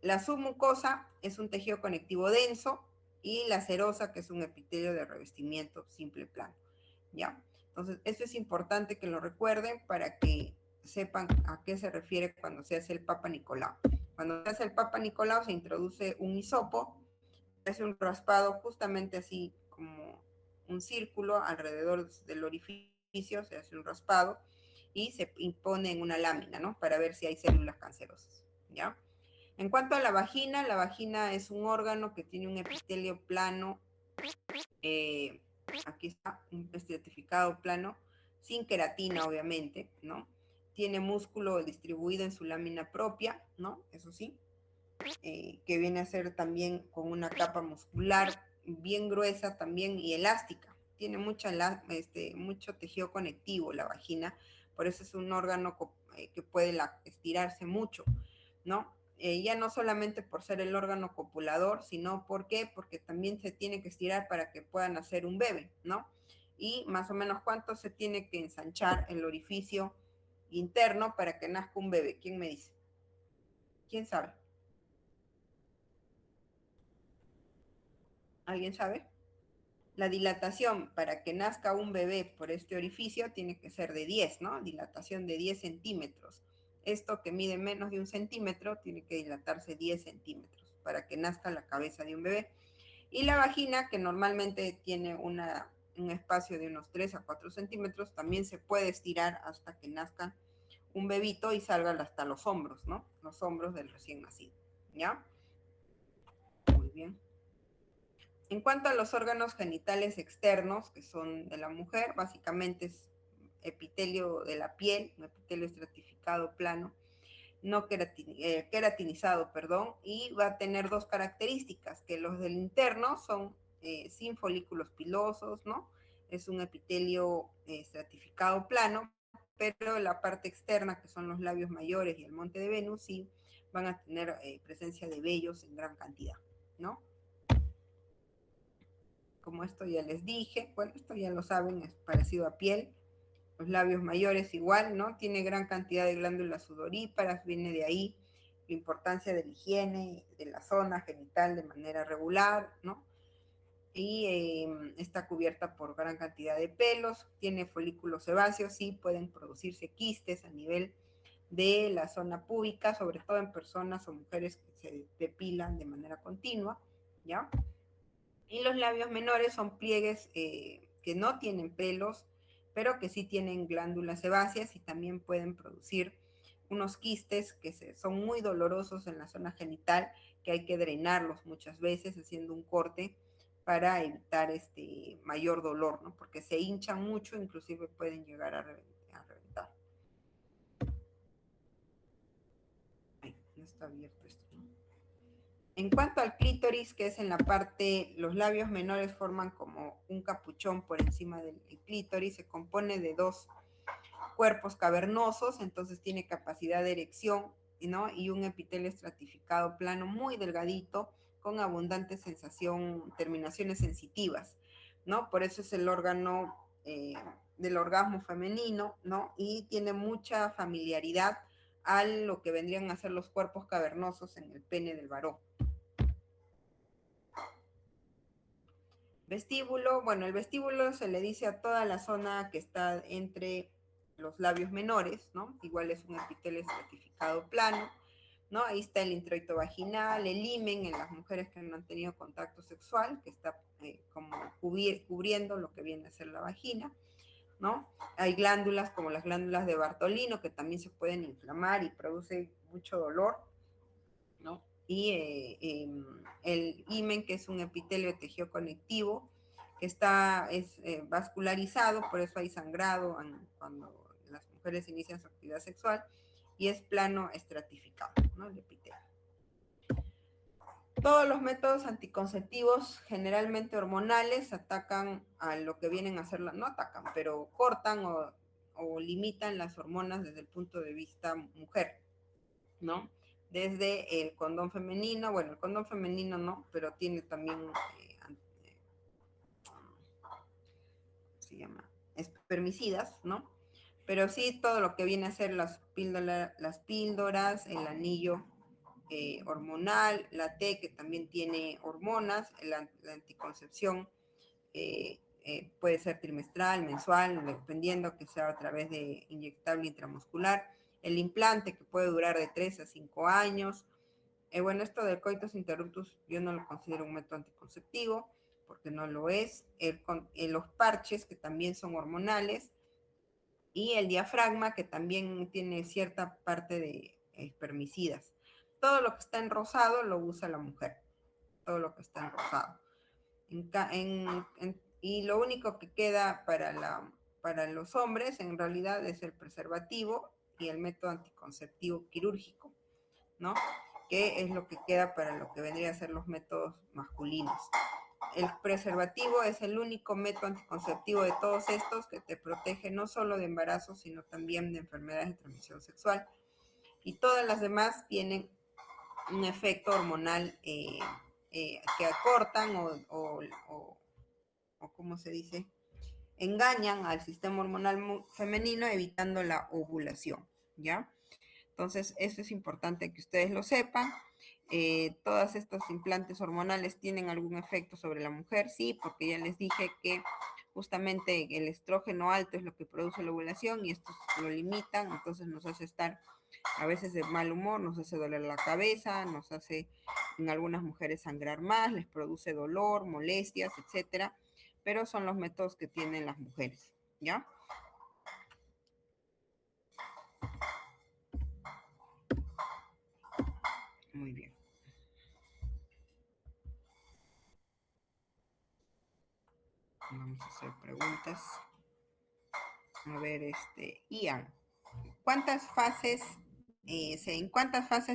La submucosa es un tejido conectivo denso y la serosa, que es un epitelio de revestimiento simple plano, ¿ya? Entonces, esto es importante que lo recuerden para que sepan a qué se refiere cuando se hace el Papa Nicolau. Cuando se hace el Papa Nicolau se introduce un hisopo, se hace un raspado justamente así como un círculo alrededor del orificio, se hace un raspado y se impone en una lámina, ¿no? Para ver si hay células cancerosas, ¿ya? En cuanto a la vagina es un órgano que tiene un epitelio plano, aquí está, un estratificado plano, sin queratina, obviamente, ¿no? tiene músculo distribuido en su lámina propia, ¿no? Eso sí, que viene a ser también con una capa muscular bien gruesa también y elástica. Tiene mucho tejido conectivo la vagina, por eso es un órgano que puede estirarse mucho, ¿no? Ya no solamente por ser el órgano copulador, sino porque también se tiene que estirar para que puedan hacer un bebé, ¿no? Y más o menos cuánto se tiene que ensanchar el orificio interno para que nazca un bebé. ¿Quién me dice? ¿Quién sabe? ¿Alguien sabe? La dilatación para que nazca un bebé por este orificio tiene que ser de 10, ¿no? Dilatación de 10 centímetros. Esto que mide menos de 1 centímetro tiene que dilatarse 10 centímetros para que nazca la cabeza de un bebé. Y la vagina, que normalmente tiene un espacio de unos 3 a 4 centímetros, también se puede estirar hasta que nazca un bebito y salga hasta los hombros, ¿no? Los hombros del recién nacido, ¿ya? Muy bien. En cuanto a los órganos genitales externos, que son de la mujer, básicamente es epitelio de la piel, un epitelio estratificado plano, no queratinizado, perdón, y va a tener dos características, que los del interno son sin folículos pilosos, ¿no? Es un epitelio estratificado plano, pero la parte externa, que son los labios mayores y el monte de Venus, sí van a tener presencia de vellos en gran cantidad, ¿no? Como esto ya les dije, bueno, esto ya lo saben, es parecido a piel. Los labios mayores igual, ¿no? Tiene gran cantidad de glándulas sudoríparas, viene de ahí la importancia de la higiene de la zona genital de manera regular, ¿no? Y está cubierta por gran cantidad de pelos, tiene folículos sebáceos y pueden producirse quistes a nivel de la zona púbica, sobre todo en personas o mujeres que se depilan de manera continua, ¿ya? Y los labios menores son pliegues que no tienen pelos, pero que sí tienen glándulas sebáceas y también pueden producir unos quistes que son muy dolorosos en la zona genital, que hay que drenarlos muchas veces haciendo un corte para evitar este mayor dolor, ¿no? Porque se hinchan mucho, inclusive pueden llegar a reventar. Ay, no está abierto esto, ¿no? En cuanto al clítoris, que es en la parte, los labios menores forman como un capuchón por encima del clítoris, se compone de dos cuerpos cavernosos, entonces tiene capacidad de erección, ¿no? Y un epitelio estratificado plano muy delgadito, con abundante sensación, terminaciones sensitivas, ¿no? Por eso es el órgano del orgasmo femenino, ¿no? Y tiene mucha familiaridad a lo que vendrían a ser los cuerpos cavernosos en el pene del varón. Vestíbulo, bueno, el vestíbulo se le dice a toda la zona que está entre los labios menores, ¿no? Igual es un epitelio estratificado plano, ¿no? Ahí está el introito vaginal, el himen en las mujeres que no han tenido contacto sexual, que está como cubriendo lo que viene a ser la vagina, ¿no? Hay glándulas como las glándulas de Bartolino que también se pueden inflamar y produce mucho dolor, ¿no? Y el himen, que es un epitelio de tejido conectivo, que es vascularizado, por eso hay sangrado cuando las mujeres inician su actividad sexual, y es plano estratificado, ¿no? El epitelio. Todos los métodos anticonceptivos, generalmente hormonales, atacan a lo que vienen a ser, no atacan, pero cortan o limitan las hormonas desde el punto de vista mujer, ¿no? Desde el condón femenino, bueno, el condón femenino no, pero tiene también, se llama, espermicidas, ¿no? Pero sí todo lo que viene a ser las píldoras, el anillo hormonal, la T, que también tiene hormonas, la anticoncepción puede ser trimestral, mensual, dependiendo que sea a través de inyectable intramuscular, el implante que puede durar de 3 a 5 años. Bueno, esto del coitus interruptus yo no lo considero un método anticonceptivo, porque no lo es. Los parches, que también son hormonales, y el diafragma, que también tiene cierta parte de espermicidas. Todo lo que está en rosado lo usa la mujer, todo lo que está en rosado. Y lo único que queda para los hombres en realidad es el preservativo, y el método anticonceptivo quirúrgico, ¿no? Que es lo que queda para lo que vendría a ser los métodos masculinos. El preservativo es el único método anticonceptivo de todos estos que te protege no solo de embarazo, sino también de enfermedades de transmisión sexual. Y todas las demás tienen un efecto hormonal que acortan o ¿cómo se dice? Engañan al sistema hormonal femenino evitando la ovulación, ¿ya? Entonces, eso es importante que ustedes lo sepan. Todos estos implantes hormonales tienen algún efecto sobre la mujer, sí, porque ya les dije que justamente el estrógeno alto es lo que produce la ovulación y estos lo limitan, entonces nos hace estar a veces de mal humor, nos hace doler la cabeza, nos hace en algunas mujeres sangrar más, les produce dolor, molestias, etcétera, pero son los métodos que tienen las mujeres, ¿ya? Muy bien. Vamos a hacer preguntas. A ver, Ian, ¿en cuántas fases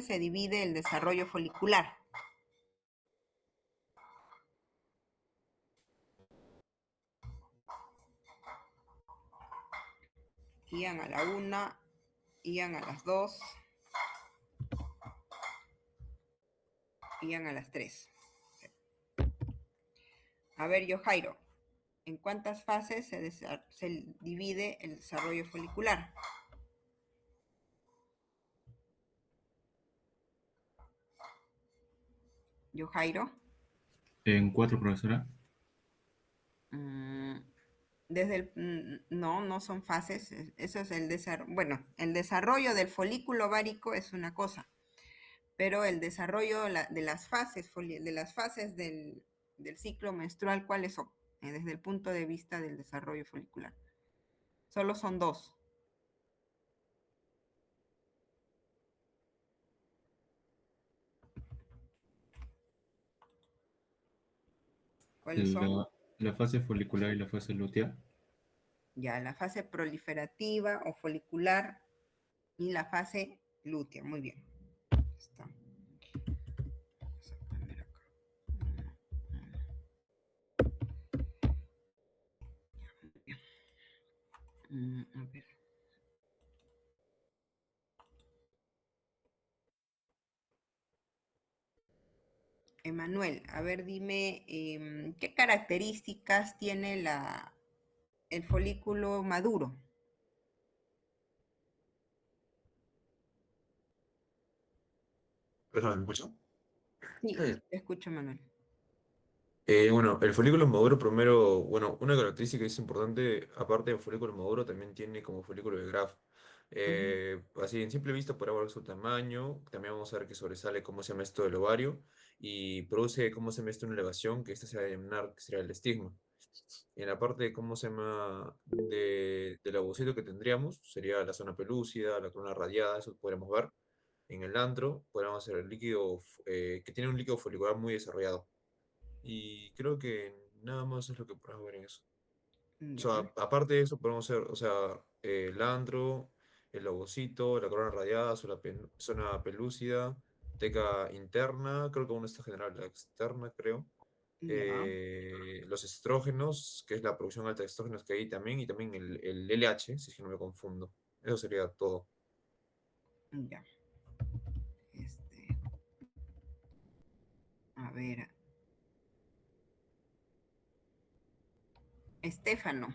se divide el desarrollo folicular? Ian a la una, Ian a las dos, Ian a las tres. A ver, yo, Jairo, ¿en cuántas fases se divide el desarrollo folicular? Yo, Jairo. En cuatro, profesora. Mm, no son fases, eso es el desarrollo, bueno, el desarrollo del folículo ovárico es una cosa, pero el desarrollo de las fases del ciclo menstrual, ¿cuáles son? Desde el punto de vista del desarrollo folicular. Solo son dos. ¿Cuáles son? La fase folicular y la fase lútea. Ya, la fase proliferativa o folicular y la fase lútea. Muy bien. Está. Vamos a poner acá. A ver. Emanuel, a ver, dime, ¿qué características tiene el folículo maduro? Perdón, ¿me escuchó? Sí, te escucho, Manuel. Bueno, el folículo maduro primero, bueno, una característica que es importante, aparte del folículo maduro, también tiene como folículo de Graf. Ujú. Así, en simple vista, por ver su tamaño, también vamos a ver que sobresale cómo se llama esto del ovario y produce cómo se llama esto una elevación, que esta se va a llamar, que será el estigma. Y en la parte de cómo se llama del ovocito que tendríamos, sería la zona pelúcida, la corona radiada, eso podríamos ver. En el antro, podríamos hacer el líquido, que tiene un líquido folicular muy desarrollado. Y creo que nada más es lo que podemos ver en eso. O sea, Ya, aparte de eso, podemos ver, o sea, el andro, el lobocito, la corona radiada, zona pelúcida, teca interna, creo que aún está general, la externa, creo. ya, Los estrógenos, que es la producción alta de estrógenos que hay también, y también el LH, si es que no me confundo. Eso sería todo. ya. A ver, Estéfano.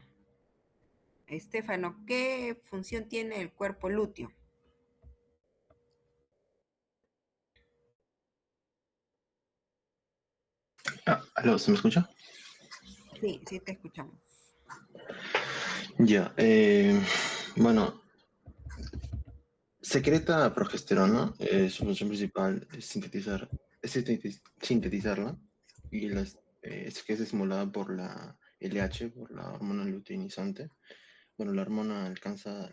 Estéfano, ¿qué función tiene el cuerpo lúteo? Aló, ¿se me escucha? Sí, sí te escuchamos. Ya, bueno, secreta progesterona, su función principal es sintetizarla y es que es estimulada por la LH, por la hormona luteinizante. Bueno, la hormona alcanza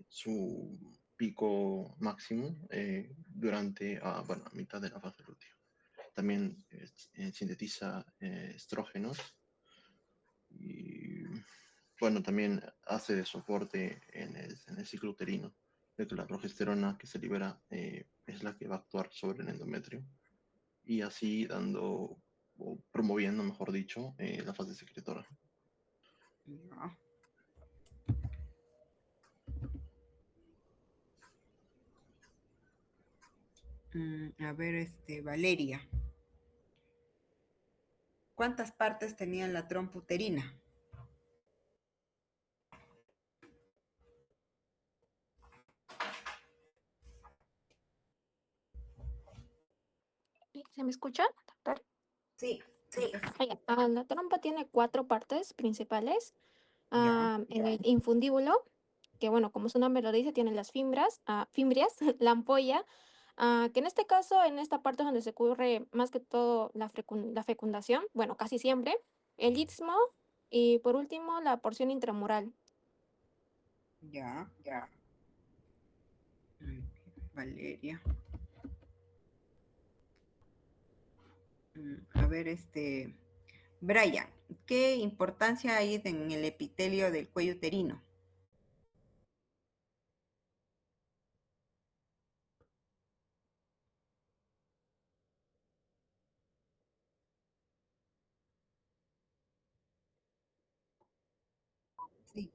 su pico máximo durante, bueno, a mitad de la fase lútea. También sintetiza estrógenos y bueno, también hace de soporte en el ciclo uterino. de que la progesterona que se libera es la que va a actuar sobre el endometrio y así dando o promoviendo, mejor dicho, la fase secretora. Ya. A ver, Valeria. ¿Cuántas partes tenía la trompa uterina? ¿Se me escucha, doctor? Sí, Sí. La trompa tiene 4 partes principales. ya, En el infundíbulo, que bueno, como su nombre lo dice, tiene las fimbrias, la ampolla, que en este caso, en esta parte es donde se ocurre más que todo la fecundación, bueno, casi siempre, el istmo y por último la porción intramural. ya. Valeria. A ver, Brian, ¿qué importancia hay en el epitelio del cuello uterino? Sí,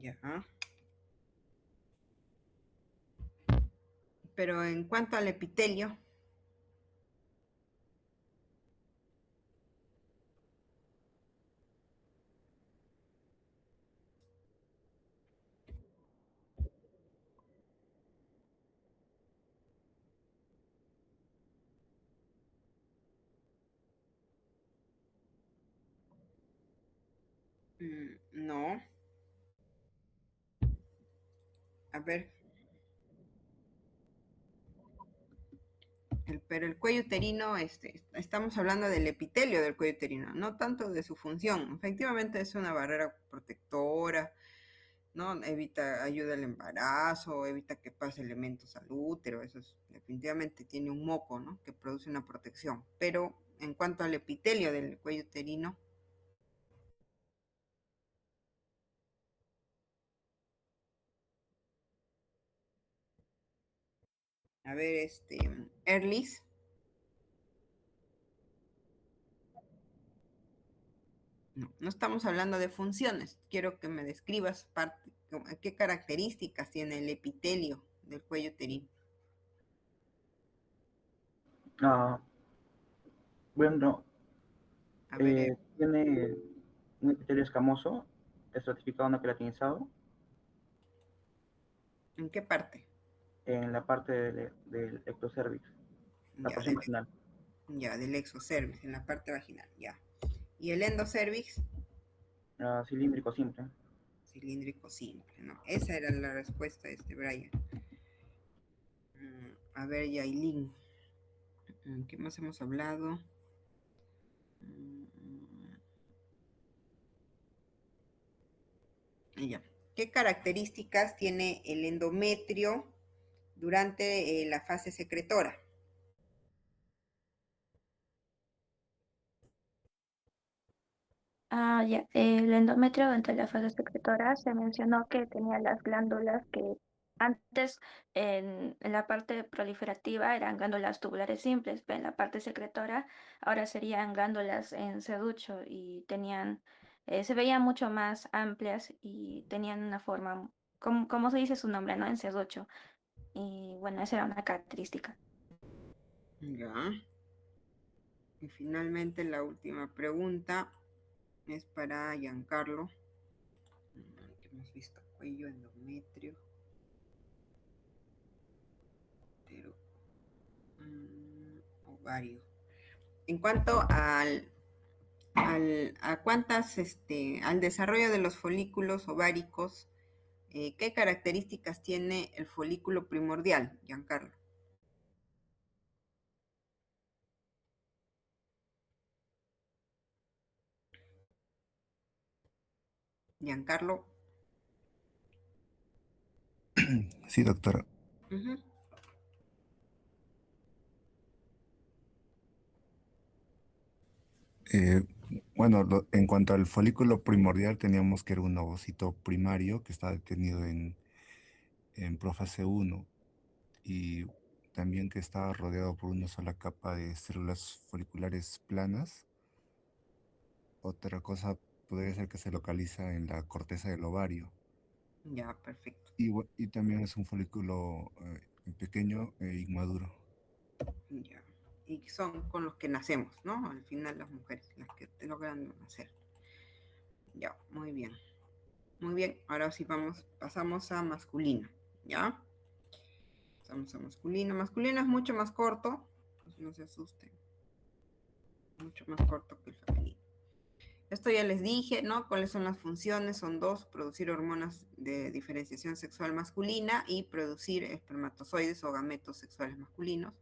ya. Pero en cuanto al epitelio, no. A ver, pero el cuello uterino, estamos hablando del epitelio del cuello uterino, no tanto de su función. Efectivamente es una barrera protectora, ¿no? Evita, ayuda al embarazo, evita que pase elementos al útero, definitivamente tiene un moco, ¿no? Que produce una protección. Pero en cuanto al epitelio del cuello uterino, a ver, Erlis, no estamos hablando de funciones. Quiero que me describas qué características tiene el epitelio del cuello uterino. Ah, bueno, A ver, tiene un epitelio escamoso, estratificado no queratinizado, ¿en qué parte? en la parte del ectocervix, la Ya, porción vaginal. del exocervix, en la parte vaginal, ya. ¿Y el endocervix? Cilíndrico simple. Cilíndrico simple, ¿no? Esa era la respuesta de Brian. A ver, Yailin, ¿qué más hemos hablado? Ya. ¿Qué características tiene el endometrio durante la fase secretora? Ya. El endometrio dentro de la fase secretora se mencionó que tenía las glándulas que antes en la parte proliferativa eran glándulas tubulares simples, pero en la parte secretora ahora serían glándulas en serrucho y se veían mucho más amplias y tenían una forma, como se dice su nombre, ¿no? En serrucho. Y bueno, esa era una característica. Ya. Y finalmente la última pregunta es para Giancarlo. ¿Qué hemos visto? Cuello, endometrio, útero, ovario. En cuanto al desarrollo de los folículos ováricos, ¿Qué características tiene el folículo primordial, Giancarlo? Giancarlo. Sí, doctora. Ujú. Eh, bueno, en cuanto al folículo primordial, teníamos que era un ovocito primario que está detenido en prófase 1 y también que estaba rodeado por una sola capa de células foliculares planas. Otra cosa podría ser que se localiza en la corteza del ovario. Ya, perfecto. Y también es un folículo pequeño e inmaduro. Ya. Y son con los que nacemos, ¿no? Al final las mujeres, las que logran nacer. Ya, muy bien. Muy bien, ahora sí pasamos a masculino, ¿ya? Pasamos a masculino. Masculino es mucho más corto, pues no se asusten. Mucho más corto que el femenino. Esto ya les dije, ¿no? ¿Cuáles son las funciones? Son dos: producir hormonas de diferenciación sexual masculina y producir espermatozoides o gametos sexuales masculinos,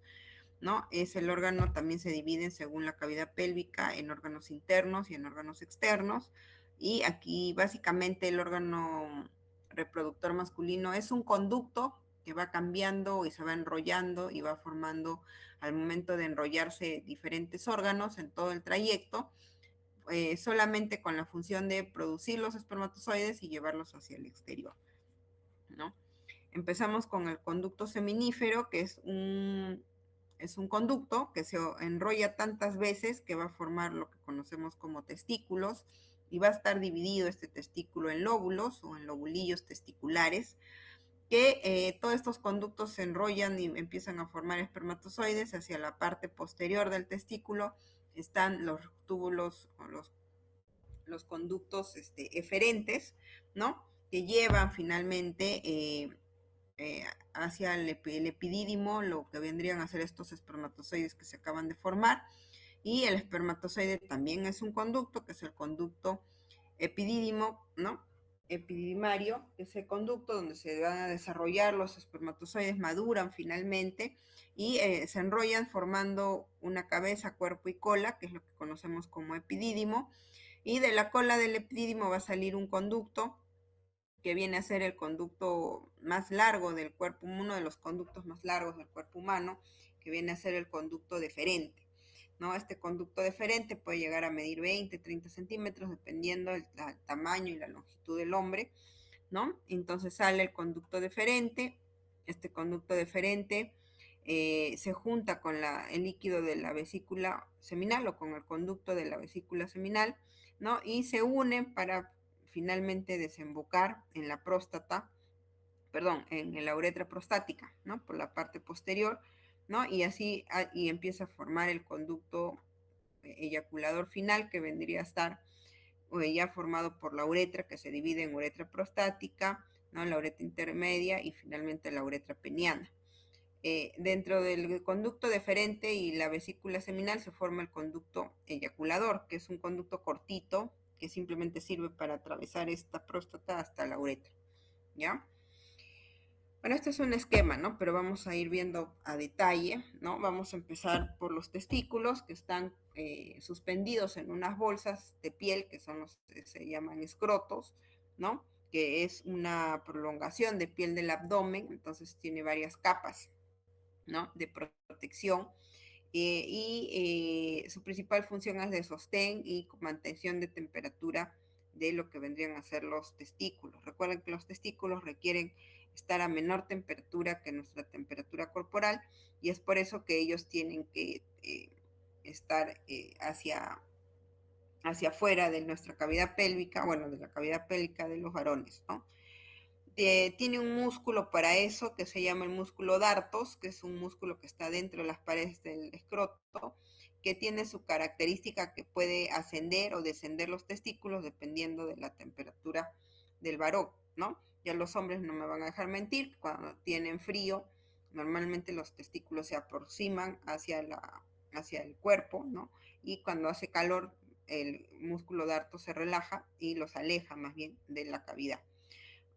¿no? El órgano también se divide según la cavidad pélvica en órganos internos y en órganos externos. Y aquí básicamente el órgano reproductor masculino es un conducto que va cambiando y se va enrollando y va formando al momento de enrollarse diferentes órganos en todo el trayecto, solamente con la función de producir los espermatozoides y llevarlos hacia el exterior, ¿no? Empezamos con el conducto seminífero, que es un conducto que se enrolla tantas veces que va a formar lo que conocemos como testículos, y va a estar dividido este testículo en lóbulos o en lobulillos testiculares, que todos estos conductos se enrollan y empiezan a formar espermatozoides. Hacia la parte posterior del testículo están los túbulos o los conductos eferentes, ¿no? Que llevan finalmente hacia el epidídimo, lo que vendrían a ser estos espermatozoides que se acaban de formar. Y el espermatozoide también es un conducto, que es el conducto epidídimo, ¿no? Epididimario, que es el conducto donde se van a desarrollar los espermatozoides, maduran finalmente y se enrollan formando una cabeza, cuerpo y cola, que es lo que conocemos como epidídimo. Y de la cola del epidídimo va a salir un conducto que viene a ser el conducto más largo del cuerpo, uno de los conductos más largos del cuerpo humano, que viene a ser el conducto deferente, ¿no? Este conducto deferente puede llegar a medir 20, 30 centímetros, dependiendo del tamaño y la longitud del hombre, ¿no? Entonces sale el conducto deferente. Este conducto deferente se junta con el líquido de la vesícula seminal o con el conducto de la vesícula seminal, ¿no? Y se unen para finalmente desembocar en la próstata, perdón, en la uretra prostática, ¿no? Por la parte posterior, ¿no? Y así y empieza a formar el conducto eyaculador final, que vendría a estar ya formado por la uretra, que se divide en uretra prostática, ¿no? La uretra intermedia y finalmente la uretra peniana. Dentro del conducto deferente y la vesícula seminal se forma el conducto eyaculador, que es un conducto cortito que simplemente sirve para atravesar esta próstata hasta la uretra, ¿ya? Bueno, este es un esquema, ¿no? Pero vamos a ir viendo a detalle, ¿no? Vamos a empezar por los testículos, que están suspendidos en unas bolsas de piel, que son los que se llaman escrotos, ¿no? Que es una prolongación de piel del abdomen, entonces tiene varias capas, ¿no? De protección. Su principal función es de sostén y mantención de temperatura de lo que vendrían a ser los testículos. Recuerden que los testículos requieren estar a menor temperatura que nuestra temperatura corporal, y es por eso que ellos tienen que estar hacia afuera de nuestra cavidad pélvica, bueno, de la cavidad pélvica de los varones, ¿no? Tiene un músculo para eso que se llama el músculo dartos, que es un músculo que está dentro de las paredes del escroto, que tiene su característica que puede ascender o descender los testículos dependiendo de la temperatura del varón, ¿no? Ya los hombres no me van a dejar mentir, cuando tienen frío, normalmente los testículos se aproximan hacia el cuerpo, ¿no? Y cuando hace calor, el músculo darto se relaja y los aleja más bien de la cavidad.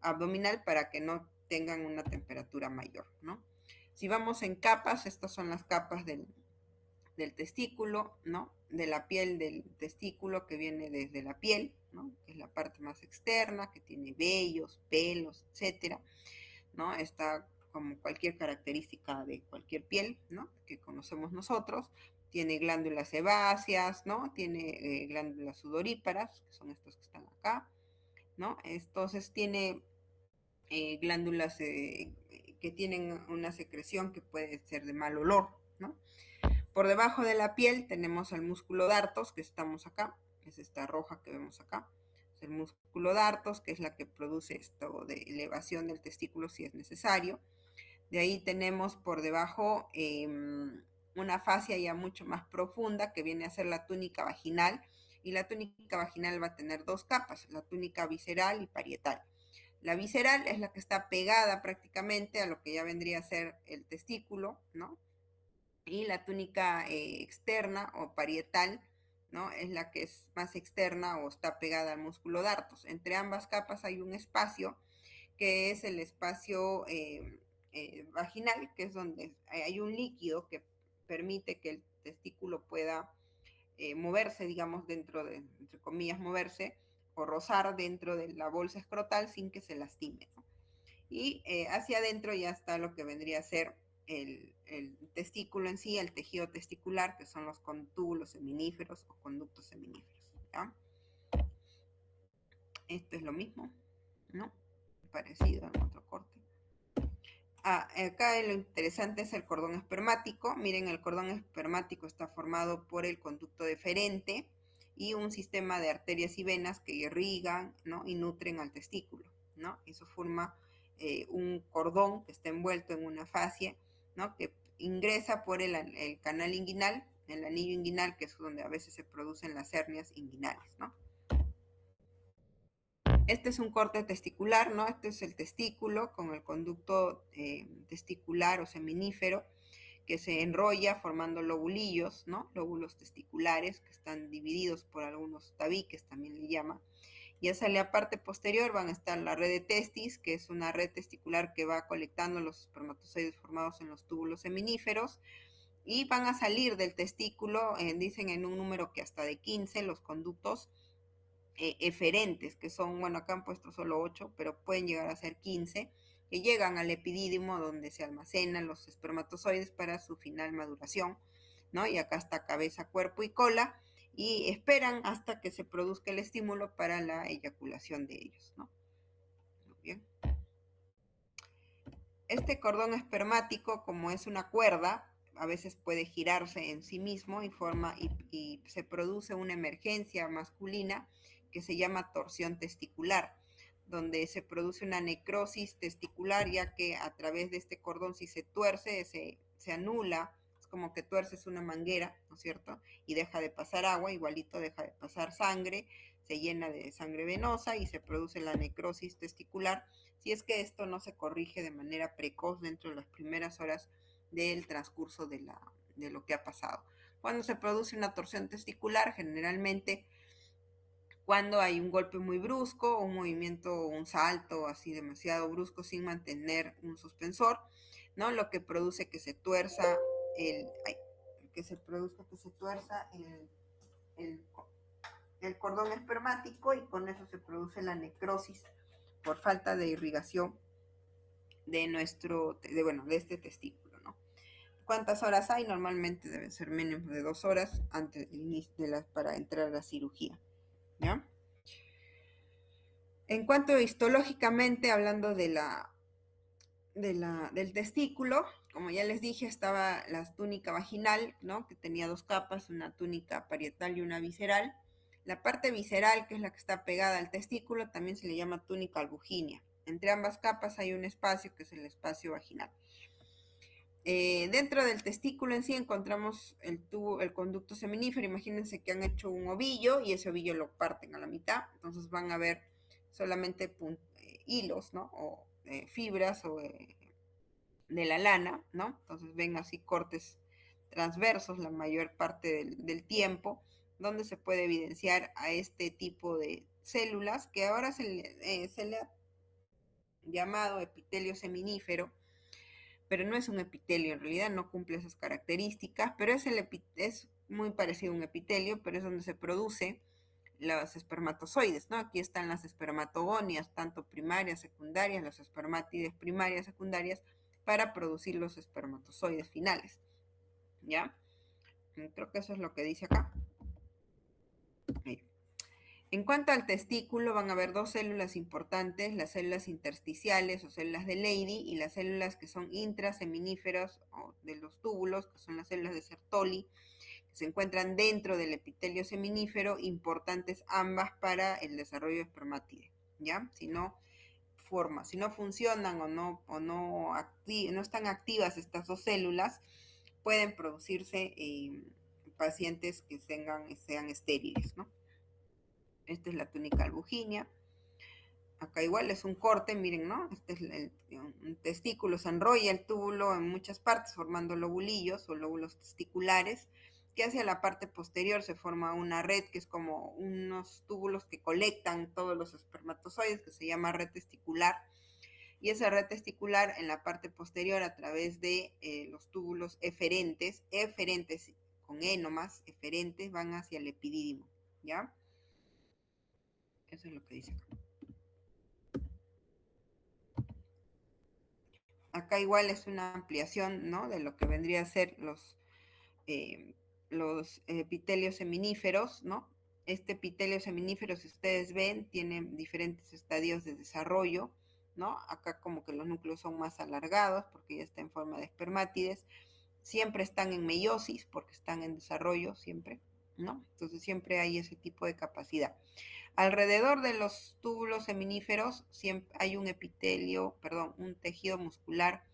abdominal para que no tengan una temperatura mayor, ¿no? Si vamos en capas, estas son las capas del testículo, ¿no? De la piel del testículo que viene desde la piel, ¿no? Que es la parte más externa, que tiene vellos, pelos, etcétera, ¿no? Está como cualquier característica de cualquier piel, ¿no? Que conocemos nosotros. Tiene glándulas sebáceas, ¿no? Tiene glándulas sudoríparas, que son estas que están acá, ¿no? Entonces tiene glándulas que tienen una secreción que puede ser de mal olor, ¿no? Por debajo de la piel tenemos el músculo dartos, que estamos acá, es esta roja que vemos acá. Es el músculo dartos, que es la que produce esto de elevación del testículo si es necesario. De ahí tenemos por debajo una fascia ya mucho más profunda, que viene a ser la túnica vaginal. Y la túnica vaginal va a tener dos capas, la túnica visceral y parietal. La visceral es la que está pegada prácticamente a lo que ya vendría a ser el testículo, ¿no? Y la túnica externa o parietal, ¿no? Es la que es más externa o está pegada al músculo dartos. Entre ambas capas hay un espacio que es el espacio vaginal, que es donde hay un líquido que permite que el testículo pueda moverse, digamos, dentro de, entre comillas, moverse o rozar dentro de la bolsa escrotal sin que se lastime, ¿no? Y hacia adentro ya está lo que vendría a ser el testículo en sí, el tejido testicular, que son los túbulos seminíferos o conductos seminíferos, ¿ya? Esto es lo mismo, ¿no? Parecido en otro corte. Acá lo interesante es el cordón espermático. Miren, el cordón espermático está formado por el conducto deferente y un sistema de arterias y venas que irrigan, ¿no? Y nutren al testículo, ¿no? Eso forma un cordón que está envuelto en una fascia, ¿no? Que ingresa por el canal inguinal, el anillo inguinal, que es donde a veces se producen las hernias inguinales, ¿no? Este es un corte testicular, ¿no? Este es el testículo con el conducto testicular o seminífero que se enrolla formando lobulillos, ¿no? Lóbulos testiculares que están divididos por algunos tabiques, también le llama. Y hacia la parte posterior van a estar la red de testis, que es una red testicular que va colectando los espermatozoides formados en los túbulos seminíferos. Y van a salir del testículo, dicen en un número que hasta de 15, los conductos eferentes, que son, bueno, acá han puesto solo 8, pero pueden llegar a ser 15, que llegan al epidídimo donde se almacenan los espermatozoides para su final maduración, ¿no? Y acá está cabeza, cuerpo y cola, y esperan hasta que se produzca el estímulo para la eyaculación de ellos, ¿no? Muy bien. Este cordón espermático, como es una cuerda, a veces puede girarse en sí mismo y se produce una emergencia masculina que se llama torsión testicular, donde se produce una necrosis testicular, ya que a través de este cordón, si se tuerce, se anula, es como que tuerces una manguera, ¿no es cierto? Y deja de pasar agua, igualito deja de pasar sangre, se llena de sangre venosa y se produce la necrosis testicular, si es que esto no se corrige de manera precoz dentro de las primeras horas del transcurso de lo que ha pasado. Cuando se produce una torsión testicular, generalmente cuando hay un golpe muy brusco, un movimiento, un salto así demasiado brusco sin mantener un suspensor, ¿no? Lo que produce que se tuerza el cordón espermático, y con eso se produce la necrosis por falta de irrigación de este testículo, ¿no? ¿Cuántas horas hay? Normalmente deben ser menos de 2 horas antes del inicio para entrar a la cirugía, ¿ya? En cuanto histológicamente, hablando del testículo, como ya les dije, estaba la túnica vaginal, ¿no? Que tenía 2 capas, una túnica parietal y una visceral. La parte visceral, que es la que está pegada al testículo, también se le llama túnica albugínea. Entre ambas capas hay un espacio que es el espacio vaginal. Dentro del testículo en sí encontramos el conducto seminífero. Imagínense que han hecho un ovillo y ese ovillo lo parten a la mitad, entonces van a ver solamente hilos, ¿no? O fibras de la lana, ¿no? Entonces ven así cortes transversos la mayor parte del tiempo, donde se puede evidenciar a este tipo de células que ahora se le llamado epitelio seminífero, pero no es un epitelio, en realidad no cumple esas características, pero es muy parecido a un epitelio, pero es donde se produce los espermatozoides, ¿no? Aquí están las espermatogonias, tanto primarias, secundarias, las espermátides primarias, secundarias, para producir los espermatozoides finales, ¿ya? Creo que eso es lo que dice acá. Ahí. En cuanto al testículo, van a haber dos células importantes, las células intersticiales o células de Leydig y las células que son intraseminíferas o de los túbulos, que son las células de Sertoli, que se encuentran dentro del epitelio seminífero, importantes ambas para el desarrollo de espermátide, ¿ya? Si no funcionan o no están activas estas dos células, pueden producirse pacientes que sean estériles, ¿no? Esta es la túnica albuginea. Acá igual es un corte, miren, ¿no? Este es un testículo, se enrolla el túbulo en muchas partes formando lobulillos o lóbulos testiculares, que hacia la parte posterior se forma una red que es como unos túbulos que colectan todos los espermatozoides, que se llama red testicular. Y esa red testicular en la parte posterior a través de los túbulos eferentes con E nomás, eferentes, van hacia el epidídimo, ¿ya? Eso es lo que dice acá. Acá igual es una ampliación, ¿no? De lo que vendría a ser los epitelios seminíferos, ¿no? Este epitelio seminífero, si ustedes ven, tiene diferentes estadios de desarrollo, ¿no? Acá como que los núcleos son más alargados porque ya está en forma de espermátides. Siempre están en meiosis porque están en desarrollo, siempre, ¿no? Entonces siempre hay ese tipo de capacidad. Alrededor de los túbulos seminíferos siempre hay un tejido muscular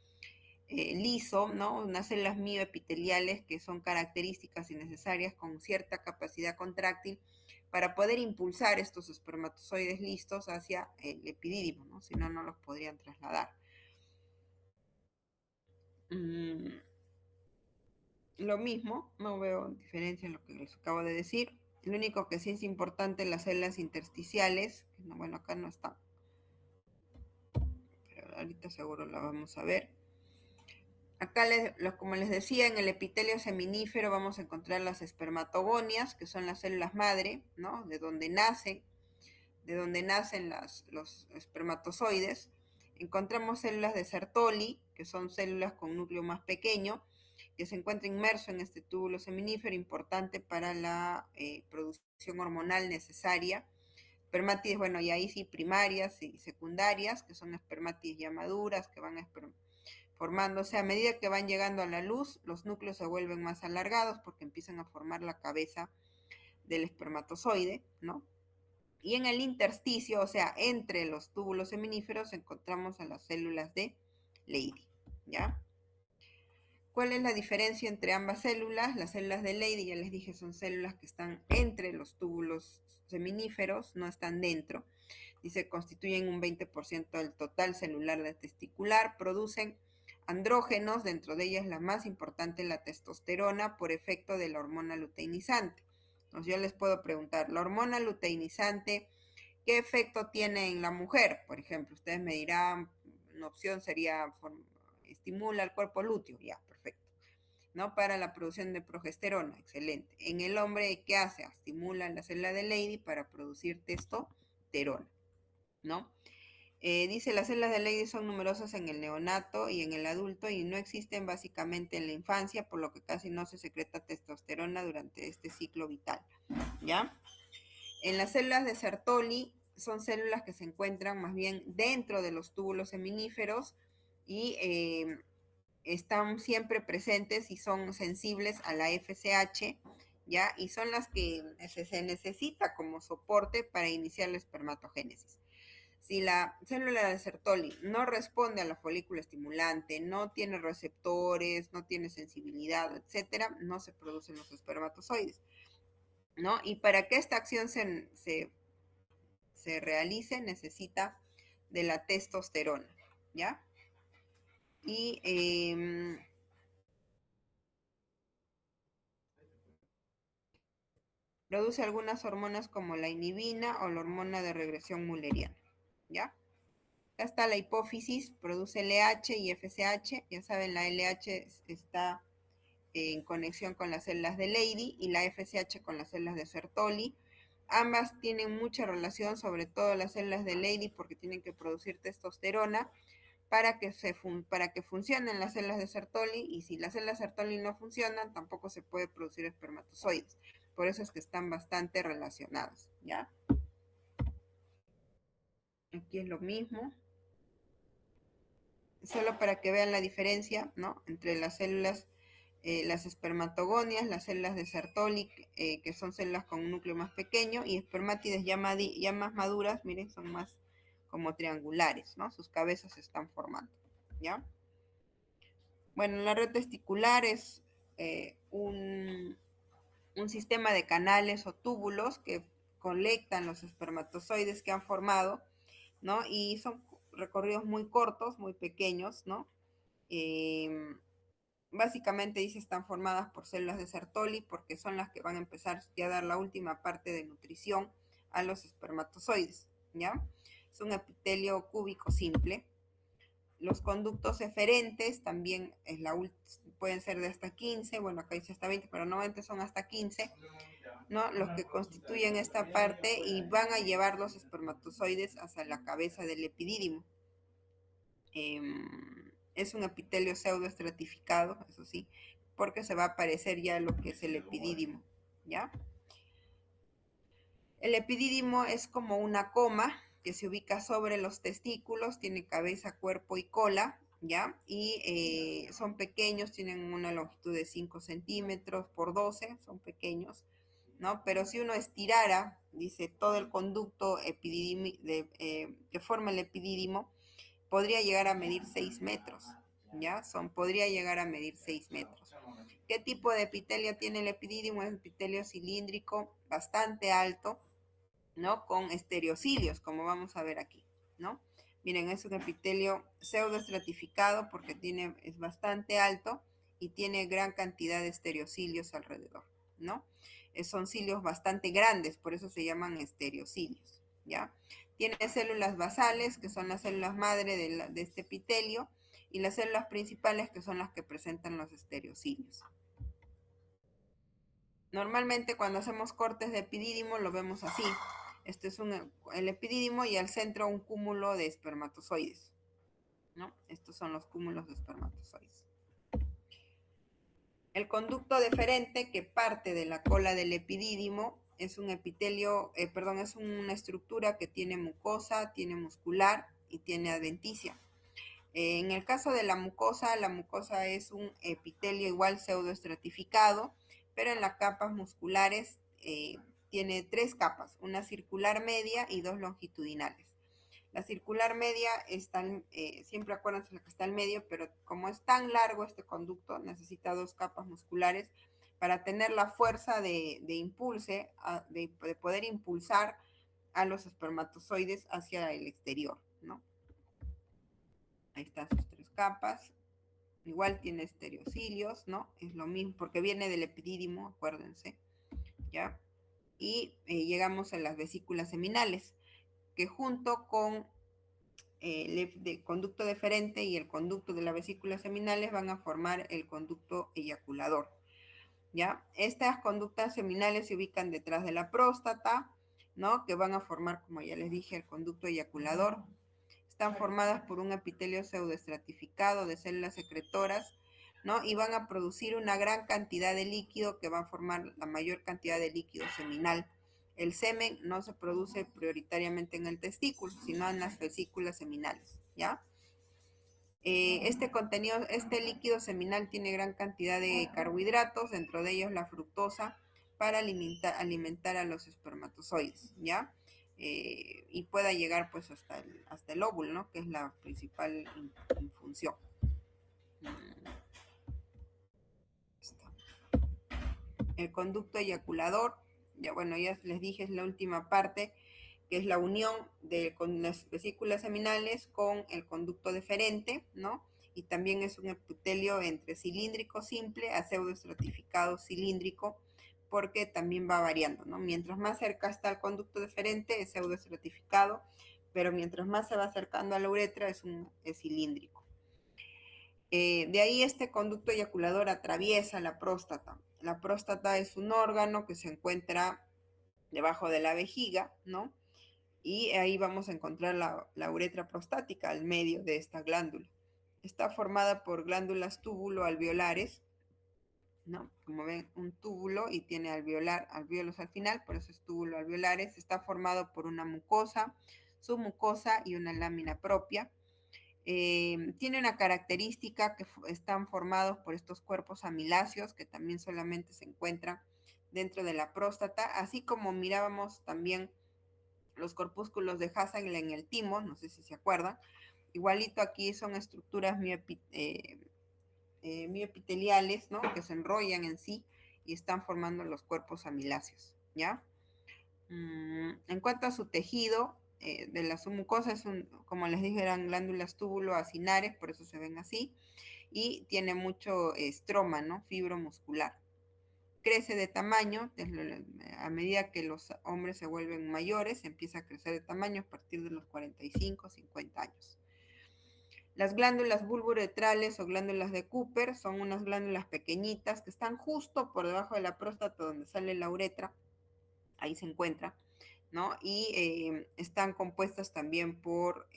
liso, ¿no? Unas células mioepiteliales que son características y necesarias con cierta capacidad contráctil para poder impulsar estos espermatozoides listos hacia el epidídimo, ¿no? Si no, no los podrían trasladar. Lo mismo, no veo diferencia en lo que les acabo de decir. Lo único que sí es importante las células intersticiales, que no, bueno, acá no están, pero ahorita seguro la vamos a ver. Acá, como les decía, en el epitelio seminífero vamos a encontrar las espermatogonias, que son las células madre, ¿no? De donde nacen los espermatozoides. Encontramos células de Sertoli, que son células con núcleo más pequeño, que se encuentra inmerso en este túbulo seminífero, importante para la producción hormonal necesaria. Espermátides, bueno, y ahí sí, primarias y secundarias, que son espermátides ya maduras, que van formándose. A medida que van llegando a la luz, los núcleos se vuelven más alargados porque empiezan a formar la cabeza del espermatozoide, ¿no? Y en el intersticio, o sea, entre los túbulos seminíferos, encontramos a las células de Leydig, ¿ya? ¿Cuál es la diferencia entre ambas células? Las células de Leydig, ya les dije, son células que están entre los túbulos seminíferos, no están dentro. Dice, constituyen un 20% del total celular de testicular, producen andrógenos, dentro de ellas la más importante, la testosterona, por efecto de la hormona luteinizante. Entonces yo les puedo preguntar, ¿la hormona luteinizante qué efecto tiene en la mujer? Por ejemplo, ustedes me dirán, una opción sería, estimula el cuerpo lúteo, ya, perfecto, ¿no? Para la producción de progesterona, excelente. En el hombre, ¿qué hace? Estimula la célula de Leydig para producir testosterona, ¿no? Dice, las células de Leydig son numerosas en el neonato y en el adulto y no existen básicamente en la infancia, por lo que casi no se secreta testosterona durante este ciclo vital, ¿ya? En las células de Sertoli son células que se encuentran más bien dentro de los túbulos seminíferos y están siempre presentes y son sensibles a la FSH, ¿ya? Y son las que se necesita como soporte para iniciar la espermatogénesis. Si la célula de Sertoli no responde a la folícula estimulante, no tiene receptores, no tiene sensibilidad, etcétera, no se producen los espermatozoides, ¿no? Y para que esta acción se realice, necesita de la testosterona, ¿ya? Y produce algunas hormonas como la inhibina o la hormona de regresión mulleriana, ¿ya? Acá está la hipófisis, produce LH y FSH. Ya saben, la LH está en conexión con las células de Leydig y la FSH con las células de Sertoli. Ambas tienen mucha relación, sobre todo las células de Leydig, porque tienen que producir testosterona para que funcionen las células de Sertoli, y si las células de Sertoli no funcionan, tampoco se puede producir espermatozoides. Por eso es que están bastante relacionadas, ¿ya? Aquí es lo mismo. Solo para que vean la diferencia, ¿no? Entre las células, las espermatogonias, las células de Sertoli, que son células con un núcleo más pequeño, y espermátides ya más maduras, miren, son más como triangulares, ¿no? Sus cabezas se están formando, ¿ya? Bueno, la red testicular es un sistema de canales o túbulos que conectan los espermatozoides que han formado, ¿no? Y son recorridos muy cortos, muy pequeños, ¿no? Básicamente dice están formadas por células de Sertoli porque son las que van a empezar ya a dar la última parte de nutrición a los espermatozoides, ¿ya? Es un epitelio cúbico simple. Los conductos eferentes también pueden ser de hasta 15, bueno, acá dice hasta 20, pero normalmente son hasta 15, ¿no? Los que constituyen esta parte y van a llevar los espermatozoides hacia la cabeza del epidídimo. Es un epitelio pseudoestratificado, eso sí, porque se va a aparecer ya lo que es el epidídimo, ¿ya? El epidídimo es como una coma que se ubica sobre los testículos, tiene cabeza, cuerpo y cola, ¿ya? Y son pequeños, tienen una longitud de 5 centímetros por 12, son pequeños, ¿no? Pero si uno estirara, dice, todo el conducto que forma el epidídimo, podría llegar a medir 6 metros, ¿ya? Podría llegar a medir 6 metros. ¿Qué tipo de epitelio tiene el epidídimo? Es un epitelio cilíndrico bastante alto, ¿no? Con estereocilios, como vamos a ver aquí, ¿no? Miren, es un epitelio pseudoestratificado porque es bastante alto y tiene gran cantidad de estereocilios alrededor, ¿no? Son cilios bastante grandes, por eso se llaman estereocilios, ¿ya? Tiene células basales, que son las células madre de este epitelio, y las células principales, que son las que presentan los estereocilios. Normalmente cuando hacemos cortes de epidídimo lo vemos así. Este es el epidídimo y al centro un cúmulo de espermatozoides, ¿no? Estos son los cúmulos de espermatozoides. El conducto deferente, que parte de la cola del epidídimo, es un epitelio, es una estructura que tiene mucosa, tiene muscular y tiene adventicia. En el caso de la mucosa es un epitelio igual pseudoestratificado, pero en las capas musculares tiene 3 capas, una circular media y 2 longitudinales. La circular media siempre acuérdense la que está al medio, pero como es tan largo este conducto, necesita 2 capas musculares para tener la fuerza de poder impulsar a los espermatozoides hacia el exterior, ¿no? Ahí están sus 3 capas. Igual tiene estereocilios, ¿no? Es lo mismo, porque viene del epidídimo, acuérdense, ¿ya? Y llegamos a las vesículas seminales, que junto con el conducto deferente y el conducto de las vesículas seminales van a formar el conducto eyaculador, ¿ya? Estas conductas seminales se ubican detrás de la próstata, ¿no? Que van a formar, como ya les dije, el conducto eyaculador. Están formadas por un epitelio pseudoestratificado de células secretoras, ¿no? Y van a producir una gran cantidad de líquido que va a formar la mayor cantidad de líquido seminal. El semen no se produce prioritariamente en el testículo, sino en las vesículas seminales, ¿ya? Este líquido seminal tiene gran cantidad de carbohidratos, dentro de ellos la fructosa, para alimentar a los espermatozoides, ¿ya? Y pueda llegar pues hasta el óvulo, ¿no? Que es la principal función. El conducto eyaculador, ya les dije, es la última parte, que es la unión con las vesículas seminales con el conducto deferente, ¿no? Y también es un epitelio entre cilíndrico simple a pseudoestratificado cilíndrico, porque también va variando, ¿no? Mientras más cerca está el conducto deferente, es pseudoestratificado, pero mientras más se va acercando a la uretra es cilíndrico. De ahí este conducto eyaculador atraviesa la próstata. La próstata es un órgano que se encuentra debajo de la vejiga, ¿no? Y ahí vamos a encontrar la uretra prostática al medio de esta glándula. Está formada por glándulas túbulo-alveolares, ¿no? Como ven, un túbulo y tiene alvéolos al final, por eso es túbulo-alveolares. Está formado por una mucosa, submucosa y una lámina propia. Tiene una característica que están formados por estos cuerpos amiláceos que también solamente se encuentran dentro de la próstata, así como mirábamos también los corpúsculos de Hassel en el timo, no sé si se acuerdan. Igualito aquí son estructuras mioepiteliales, ¿no? Que se enrollan en sí y están formando los cuerpos amiláceos, ¿ya? En cuanto a su tejido, de la submucosa, como les dije, eran glándulas túbulo-acinares, por eso se ven así, y tiene mucho estroma, ¿no? Fibro muscular. Crece de tamaño, a medida que los hombres se vuelven mayores, empieza a crecer de tamaño a partir de los 45, 50 años. Las glándulas bulbouretrales o glándulas de Cooper son unas glándulas pequeñitas que están justo por debajo de la próstata donde sale la uretra, ahí se encuentra, ¿no? Y están compuestas también por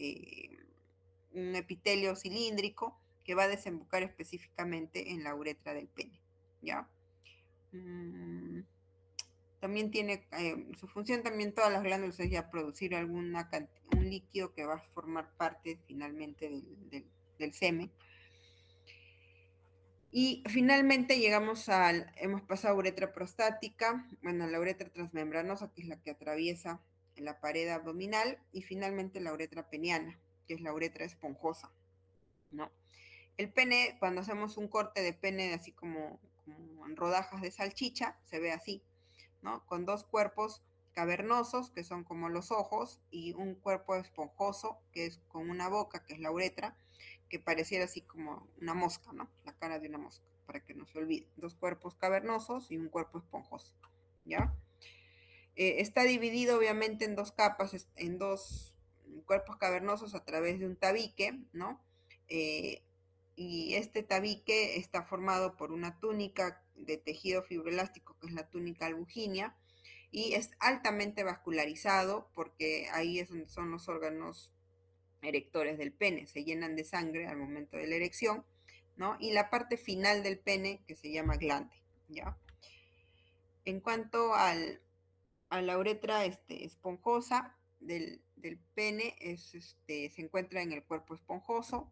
un epitelio cilíndrico que va a desembocar específicamente en la uretra del pene, ¿ya? También tiene, su función también todas las glándulas es ya producir un líquido que va a formar parte finalmente del semen. Y finalmente hemos pasado a uretra prostática, bueno, la uretra transmembranosa, que es la que atraviesa la pared abdominal, y finalmente la uretra peniana, que es la uretra esponjosa, ¿no? El pene, cuando hacemos un corte de pene así como en rodajas de salchicha, se ve así, ¿no? Con dos cuerpos cavernosos, que son como los ojos, y un cuerpo esponjoso, que es con una boca, que es la uretra, que pareciera así como una mosca, ¿no? La cara de una mosca, para que no se olvide. Dos cuerpos cavernosos y un cuerpo esponjoso, ¿ya? Está dividido obviamente en dos capas, en dos cuerpos cavernosos a través de un tabique, ¿no? Y este tabique está formado por una túnica de tejido fibroelástico, que es la túnica albuginea, y es altamente vascularizado porque ahí es donde son los órganos erectores del pene, se llenan de sangre al momento de la erección, ¿no? Y la parte final del pene, que se llama glande, ¿ya? En cuanto a la uretra esponjosa del pene, se encuentra en el cuerpo esponjoso.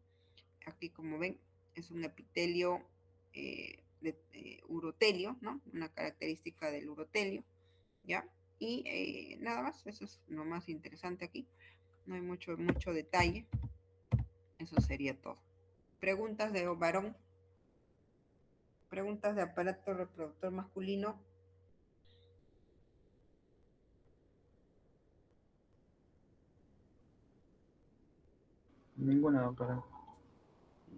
Aquí, como ven, es un epitelio urotelio, ¿no? Una característica del urotelio, ¿ya? Y nada más, eso es lo más interesante aquí. No hay mucho detalle. Eso sería todo. Preguntas de varón. Preguntas de aparato reproductor masculino. Ninguna, doctora.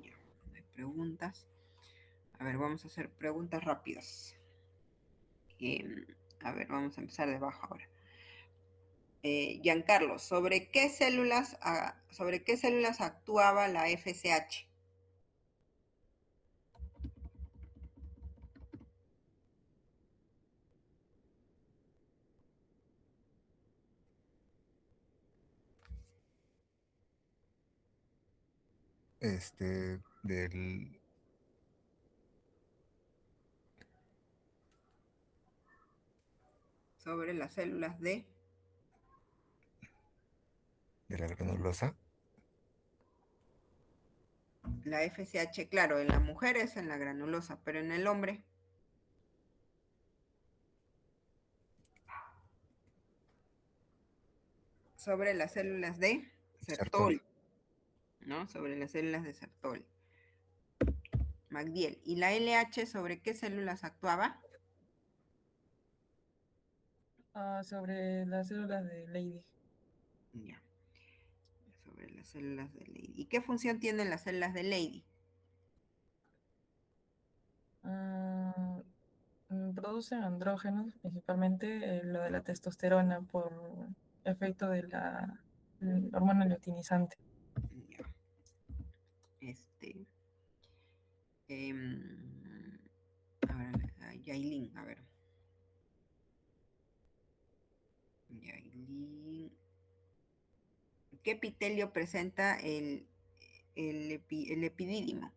Ya, no hay preguntas. A ver, vamos a hacer preguntas rápidas. A ver, vamos a empezar de abajo ahora. Giancarlo, ¿sobre qué células actuaba la FSH? Del Sobre las células de la granulosa. la FSH, claro, en la mujer es en la granulosa, pero en el hombre. Sobre las células de Sertoli, ¿no? Sobre las células de Sertoli. Magdiel. ¿Y la LH sobre qué células actuaba? Sobre las células de Leydig. Ya. Sobre las células de Leydig. ¿Y qué función tienen las células de Leydig? Producen andrógenos, principalmente lo de la testosterona por efecto de hormona luteinizante. Ya. Em, a ver, Yailin, a ver. Yailin. ¿Qué epitelio presenta el epidídimo?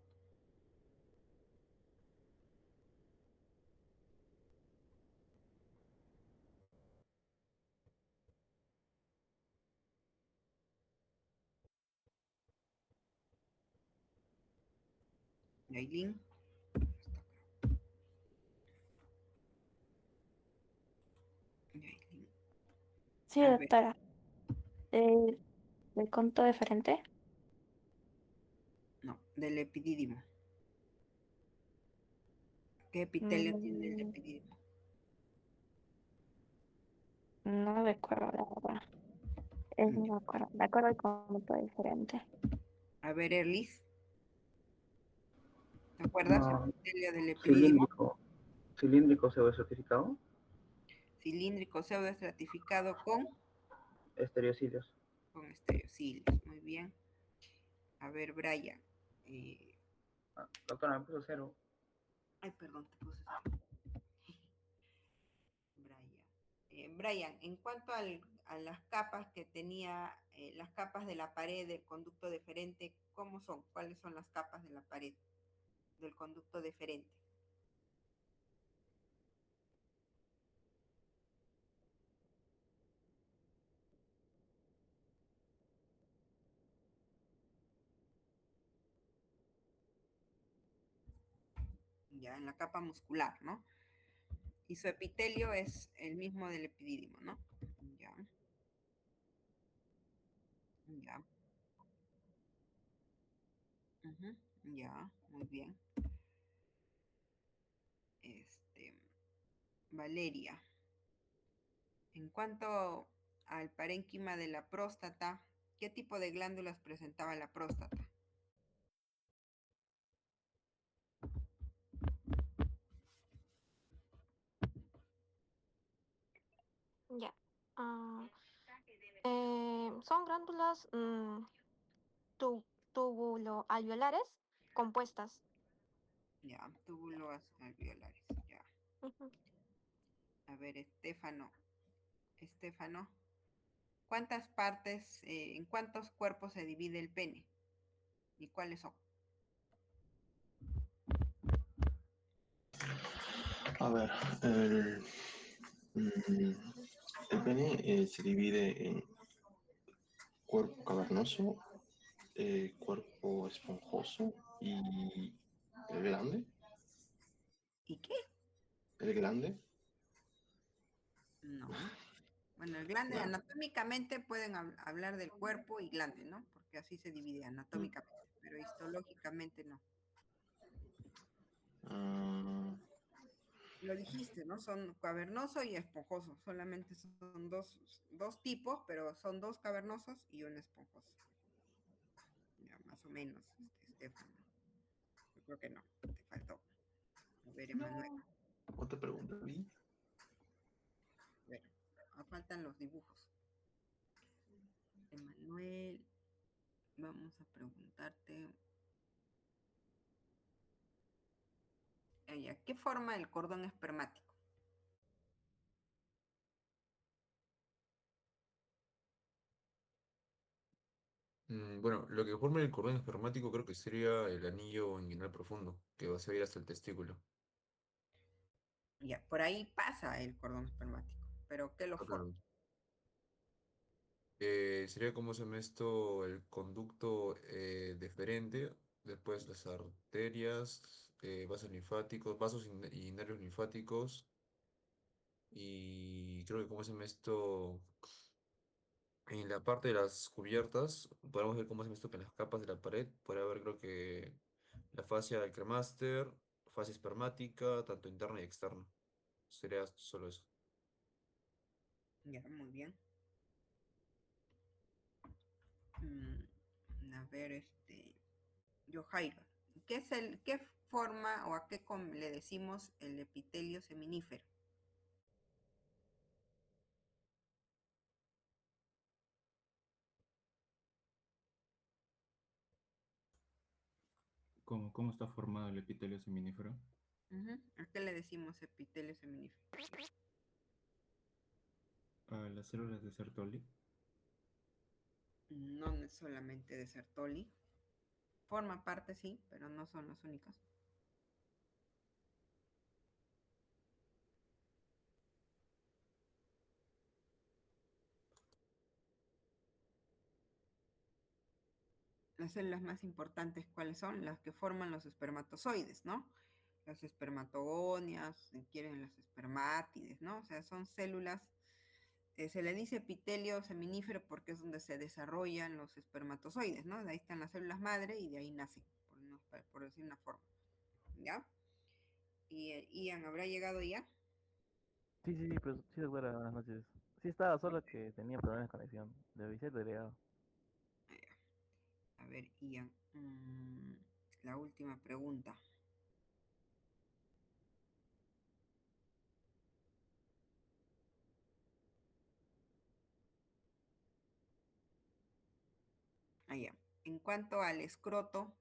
Yailin. Yailin. Sí, A ver, doctora. ¿Le conto diferente? no, del epidídimo. ¿Qué epitelio tiene el Mm, epidídimo? no recuerdo, la verdad. No me acuerdo. Me acuerdo de conto diferente. A ver, Erlis, ¿te acuerdas el No, epitelio del epidídimo? cilíndrico pseudo certificado, Cilíndrico pseudoestratificado estereocilios. con estereocilios. Muy bien. A ver, Brian. Doctora, me puso cero. Ay, perdón, te puse cero. Brian. Brian, en cuanto a las capas que tenía, las capas de la pared del conducto deferente, ¿cómo son? ¿Cuáles son las capas de la pared del conducto deferente? Ya, en la capa muscular, ¿no? Y su epitelio es el mismo del epidídimo, ¿no? Ya, ya. Ujú, ya, muy bien. Valeria, en cuanto al parénquima de la próstata, ¿qué tipo de glándulas presentaba la próstata? Ya. Son glándulas tubuloalveolares compuestas. Ya, túbulos alveolares, ya. Ujú. A ver, Estefano, ¿cuántas partes, en cuántos cuerpos se divide el pene? ¿Y cuáles son? A ver, mm, el pene se divide en cuerpo cavernoso, cuerpo esponjoso y el glande. ¿Y qué? El glande. No. Bueno, el glande Ya. anatómicamente pueden hablar del cuerpo y glande, ¿no? Porque así se divide Mm. anatómicamente, pero histológicamente no. Ah, Lo dijiste, ¿no? Son cavernoso y esponjoso. Solamente son dos tipos, pero son dos cavernosos y un esponjoso. Ya, más o menos, Estefano. Yo creo que no, te faltó. A ver, Emanuel. otra pregunta, ¿vi? A ver, faltan los dibujos. Emanuel, vamos a preguntarte. ¿Qué forma el cordón espermático? Bueno, lo que forma el cordón espermático creo que sería el anillo inguinal profundo, que va a ir hasta el testículo. Ya, por ahí pasa el cordón espermático, pero ¿qué lo Ah, forma? claro. Sería como se llama esto, el conducto deferente, después las arterias, vasos linfáticos, y nervios linfáticos, y creo que como se llama esto, en la parte de las cubiertas, podemos ver cómo se llama esto, que en las capas de la pared, puede haber creo que la fascia del cremaster, fascia espermática, tanto interna y externa. Sería solo eso. Ya, muy bien. A ver, Johairo, ¿qué forma o a qué le decimos el epitelio seminífero? ¿Cómo está formado el epitelio seminífero? ¿A qué le decimos epitelio seminífero? A las células de Sertoli. No es solamente de Sertoli. Forma parte, sí, pero no son las únicas. Las células más importantes, ¿cuáles son? Las que forman los espermatozoides, ¿no? Las espermatogonias, si quieren las espermátides, ¿no? O sea, son células, se le dice epitelio seminífero porque es donde se desarrollan los espermatozoides, ¿no? De ahí están las células madre y de ahí nacen, por decir una forma, ¿ya? Y Ian, ¿habrá llegado ya? Sí, sí, sí, pero sí, doctora, buenas noches. Sí, estaba solo que tenía problemas de conexión. Le avisé el delegado. A ver, Ian, la última pregunta. Allá. En cuanto al escroto,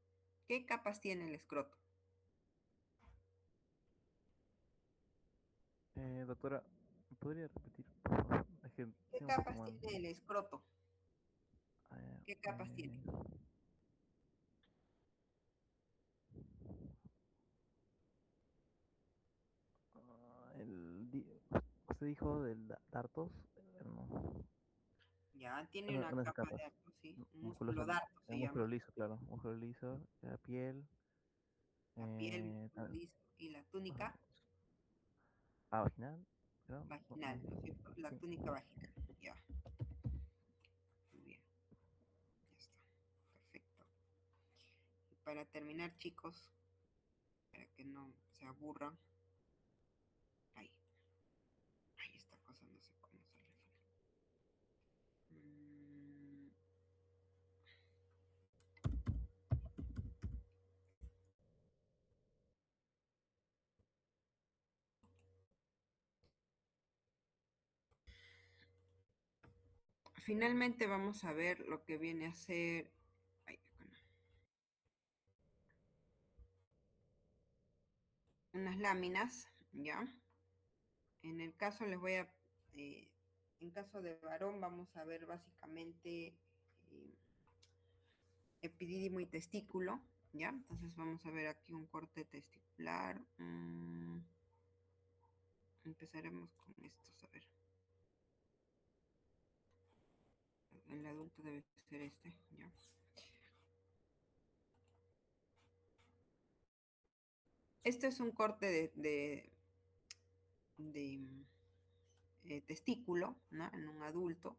¿qué capas tiene el escroto? Doctora, ¿me podría repetir, por favor? Es que ¿Qué sí, un poco capas mal. tiene el escroto? Eh, ¿Qué capas tiene? ¿Usted dijo del dartos? No. Ya, tiene Bueno, una unas capa capas. de arco, sí. Un músculo Musculoso, darto se músculo llama. liso, claro. Músculo liso, la piel. La piel, músculo También, liso. Y la túnica vaginal, creo. vaginal, ¿no es cierto? La Sí. túnica vaginal. Ya. Muy bien. Ya está. Perfecto. Y para terminar, chicos, para que no se aburran. Ahí. Ahí esta cosa no sé cómo sale al final. Finalmente vamos a ver lo que viene a ser unas láminas, ¿ya? En el caso les voy a, en caso de varón vamos a ver básicamente epidídimo y testículo, ¿ya? Entonces vamos a ver aquí un corte testicular. Empezaremos con estos, a ver. El adulto debe ser este, ¿ya? Este es un corte de testículo, ¿no? En un adulto.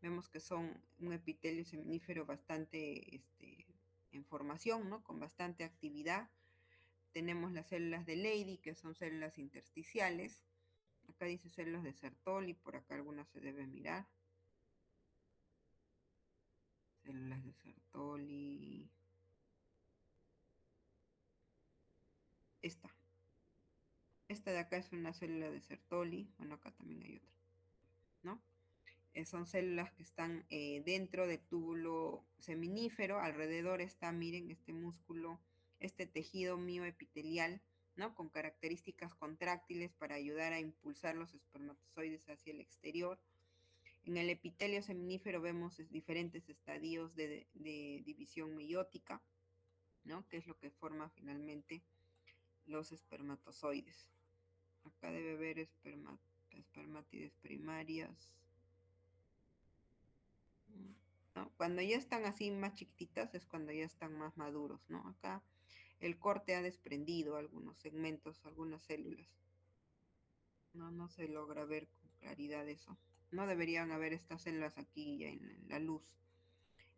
Vemos que son un epitelio seminífero bastante en formación, ¿no? Con bastante actividad. Tenemos las células de Leydig, que son células intersticiales. Acá dice células de Sertoli, por acá algunas se debe mirar. Células de Sertoli. Esta. Esta de acá es una célula de Sertoli. Bueno, acá también hay otra, ¿no? Son células que están dentro del túbulo seminífero. Alrededor está, miren, este músculo, este tejido mioepitelial, ¿no? Con características contráctiles para ayudar a impulsar los espermatozoides hacia el exterior. En el epitelio seminífero vemos diferentes estadios de división meiótica, ¿no? Que es lo que forma finalmente los espermatozoides. Acá debe haber espermátides primarias. ¿No? Cuando ya están así más chiquititas es cuando ya están más maduros, ¿no? Acá el corte ha desprendido algunos segmentos, algunas células. No se logra ver con claridad eso. No deberían haber estas células aquí ya en la luz.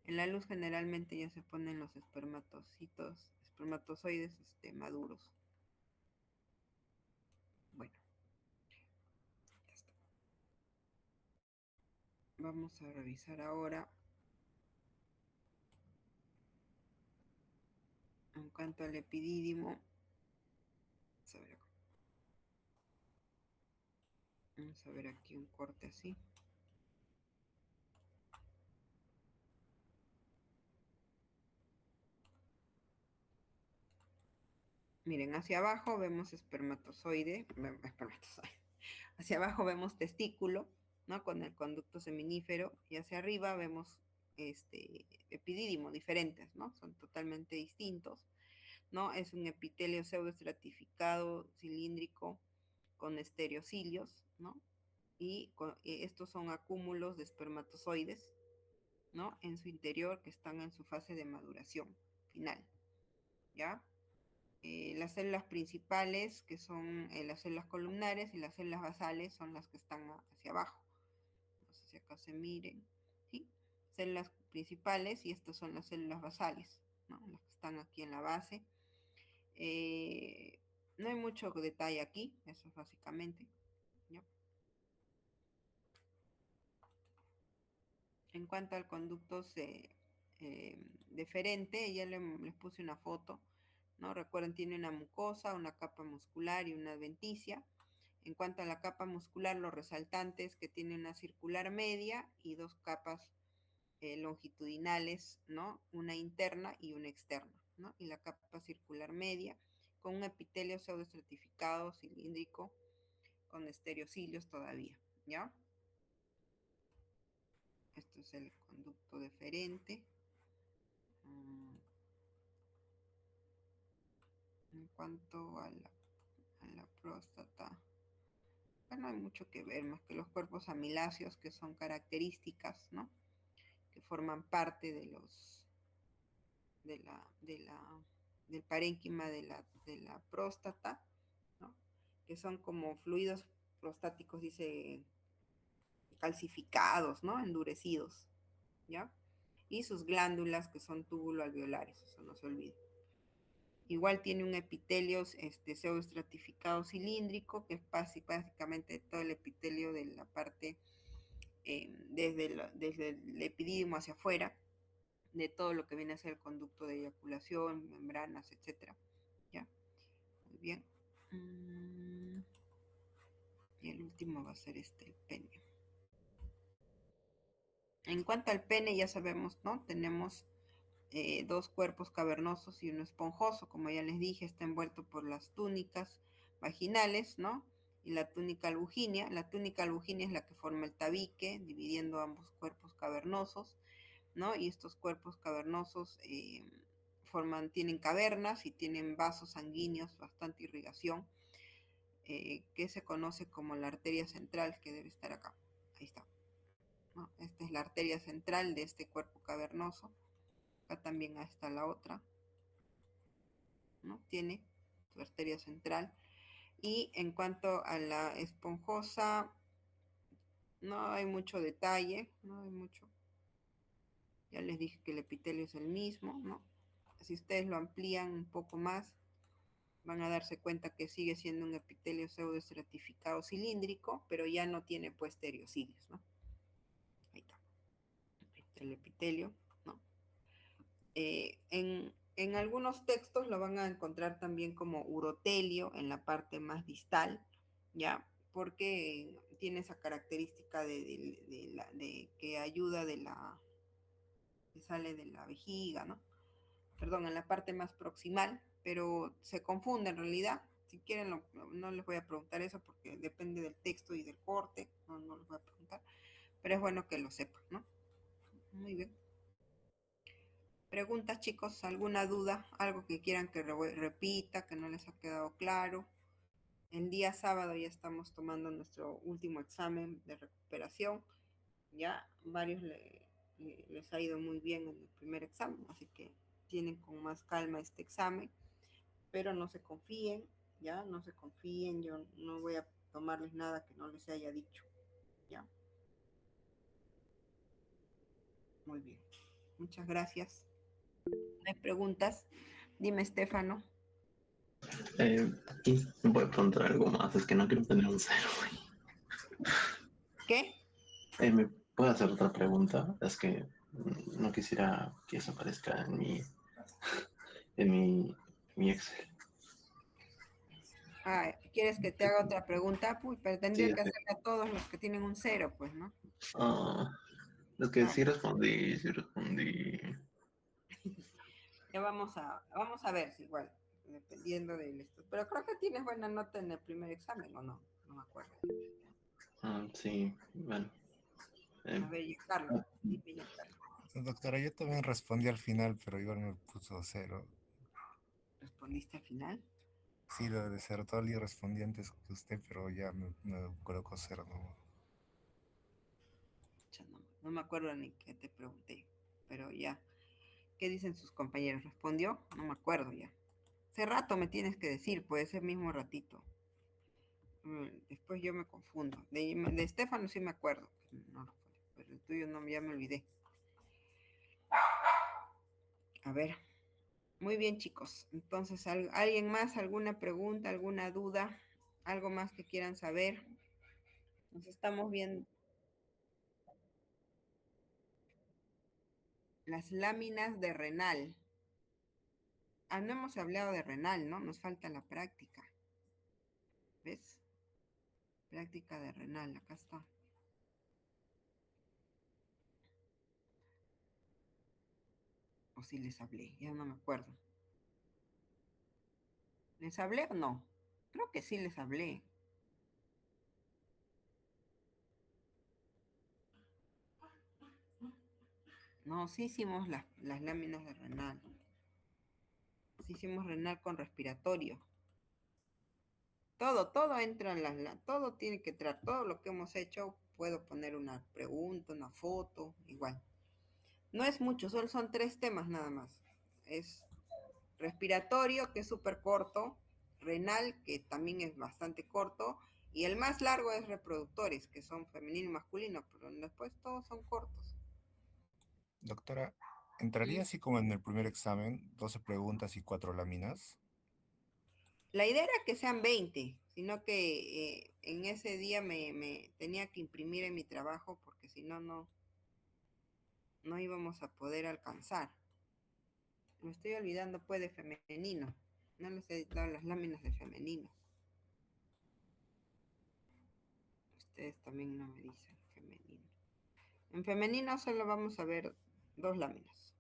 En la luz generalmente ya se ponen los espermatozoides maduros. Bueno, ya está. Vamos a revisar ahora en cuanto al epidídimo. Vamos a ver aquí un corte así. Miren, hacia abajo vemos espermatozoide. Hacia abajo vemos testículo, ¿no? Con el conducto seminífero, y hacia arriba vemos epidídimo, diferentes, ¿no? Son totalmente distintos, ¿no? Es un epitelio pseudoestratificado cilíndrico con estereocilios, ¿no? Y estos son acúmulos de espermatozoides, ¿no? En su interior, que están en su fase de maduración final, ¿ya? Las células principales, que son las células columnares, y las células basales son las que están hacia abajo. No sé si acá se miren, ¿sí? Células principales, y estas son las células basales, ¿no? Las que están aquí en la base. No hay mucho detalle aquí, eso es básicamente, ¿ya? En cuanto al conducto deferente, ya les puse una foto, ¿no? Recuerden, tiene una mucosa, una capa muscular y una adventicia. En cuanto a la capa muscular, los resaltantes que tienen una circular media y dos capas longitudinales, ¿no? Una interna y una externa, ¿no? Y la capa circular media con un epitelio pseudoestratificado cilíndrico con estereocilios todavía, ¿ya? Esto es el conducto deferente. En cuanto a la próstata, no hay mucho que ver más que los cuerpos amiláceos, que son características, ¿no? Que forman parte de del parénquima de la próstata, ¿no? Que son como fluidos prostáticos, dice, calcificados, ¿no? Endurecidos, ¿ya? Y sus glándulas, que son túbulo-alveolares, eso no se olvide. Igual tiene un epitelio pseudoestratificado cilíndrico, que es básicamente todo el epitelio de la parte, desde el epidídimo hacia afuera, de todo lo que viene a ser el conducto de eyaculación, membranas, etc. ¿Ya? Muy bien. Y el último va a ser el pene. En cuanto al pene, ya sabemos, ¿no? Tenemos dos cuerpos cavernosos y uno esponjoso. Como ya les dije, está envuelto por las túnicas vaginales, ¿no? Y la túnica albuginea. La túnica albuginea es la que forma el tabique, dividiendo ambos cuerpos cavernosos, ¿no? Y estos cuerpos cavernosos tienen cavernas y tienen vasos sanguíneos, bastante irrigación, que se conoce como la arteria central, que debe estar acá. Ahí está, ¿no? Esta es la arteria central de este cuerpo cavernoso. Acá también está la otra, ¿no? Tiene su arteria central. Y en cuanto a la esponjosa, no hay mucho detalle, no hay mucho. Ya les dije que el epitelio es el mismo, ¿no? Si ustedes lo amplían un poco más, van a darse cuenta que sigue siendo un epitelio pseudoestratificado cilíndrico, pero ya no tiene pues estereocilios, ¿no? Ahí está. Ahí está el epitelio, ¿no? En algunos textos lo van a encontrar también como urotelio en la parte más distal, ¿ya? Porque tiene esa característica de que ayuda que sale de la vejiga, ¿no? Perdón, en la parte más proximal, pero se confunde en realidad. Si quieren, no les voy a preguntar eso porque depende del texto y del corte, no les voy a preguntar, pero es bueno que lo sepan, ¿no? Muy bien. Preguntas, chicos, alguna duda, algo que quieran que repita, que no les ha quedado claro. El día sábado ya estamos tomando nuestro último examen de recuperación. Ya varios les ha ido muy bien en el primer examen, así que tienen con más calma este examen, pero no se confíen, ya, no se confíen, yo no voy a tomarles nada que no les haya dicho, ya. Muy bien, muchas gracias. ¿No hay preguntas? Dime, Estefano. Aquí voy a preguntar algo más, es que no quiero tener un cero. ¿Qué? ¿Me puedo hacer otra pregunta? Es que no quisiera que eso aparezca en mi Excel. Ah, ¿quieres que te haga otra pregunta? Uy, pero tendría Sí, que hacerle a todos los que tienen un cero, pues, ¿no? es que sí respondí. Ya vamos a ver si igual. dependiendo del esto. Pero creo que tienes buena nota en el primer examen, ¿o no? No me acuerdo. Sí, bueno. A ver, Giancarlo, dime, Giancarlo. Doctora, yo también respondí al final, pero igual me puso 0. ¿Respondiste al final? Sí, lo de Sertoli respondí antes que usted, pero ya me colocó 0, ¿no? Ya no me acuerdo ni qué te pregunté, pero ya. ¿Qué dicen sus compañeros? ¿Respondió? No me acuerdo ya. Hace rato me tienes que decir, pues ese mismo ratito. Después yo me confundo. De Estefano sí me acuerdo. No, pero el tuyo no, ya me olvidé. A ver. Muy bien, chicos. Entonces, ¿alguien más? ¿Alguna pregunta? ¿Alguna duda? ¿Algo más que quieran saber? Nos estamos viendo. Las láminas de renal. Ah, no hemos hablado de renal, ¿no? Nos falta la práctica. ¿Ves? Práctica de renal, acá está. O si les hablé, ya no me acuerdo. ¿Les hablé o no? Creo que sí les hablé. No, sí hicimos las láminas de renal. Sí hicimos renal con respiratorio. Todo entra en todo tiene que entrar. Todo lo que hemos hecho, puedo poner una pregunta, una foto, igual. No es mucho, solo son 3 temas nada más. Es respiratorio, que es súper corto, renal, que también es bastante corto, y el más largo es reproductores, que son femenino y masculino, pero después todos son cortos. Doctora, ¿entraría así como en el primer examen, 12 preguntas y 4 láminas? La idea era que sean 20, sino que en ese día me tenía que imprimir en mi trabajo, porque si no, no íbamos a poder alcanzar. Me estoy olvidando pues de femenino. No les he dado las láminas de femenino. Ustedes también no me dicen femenino. En femenino solo vamos a ver 2 láminas.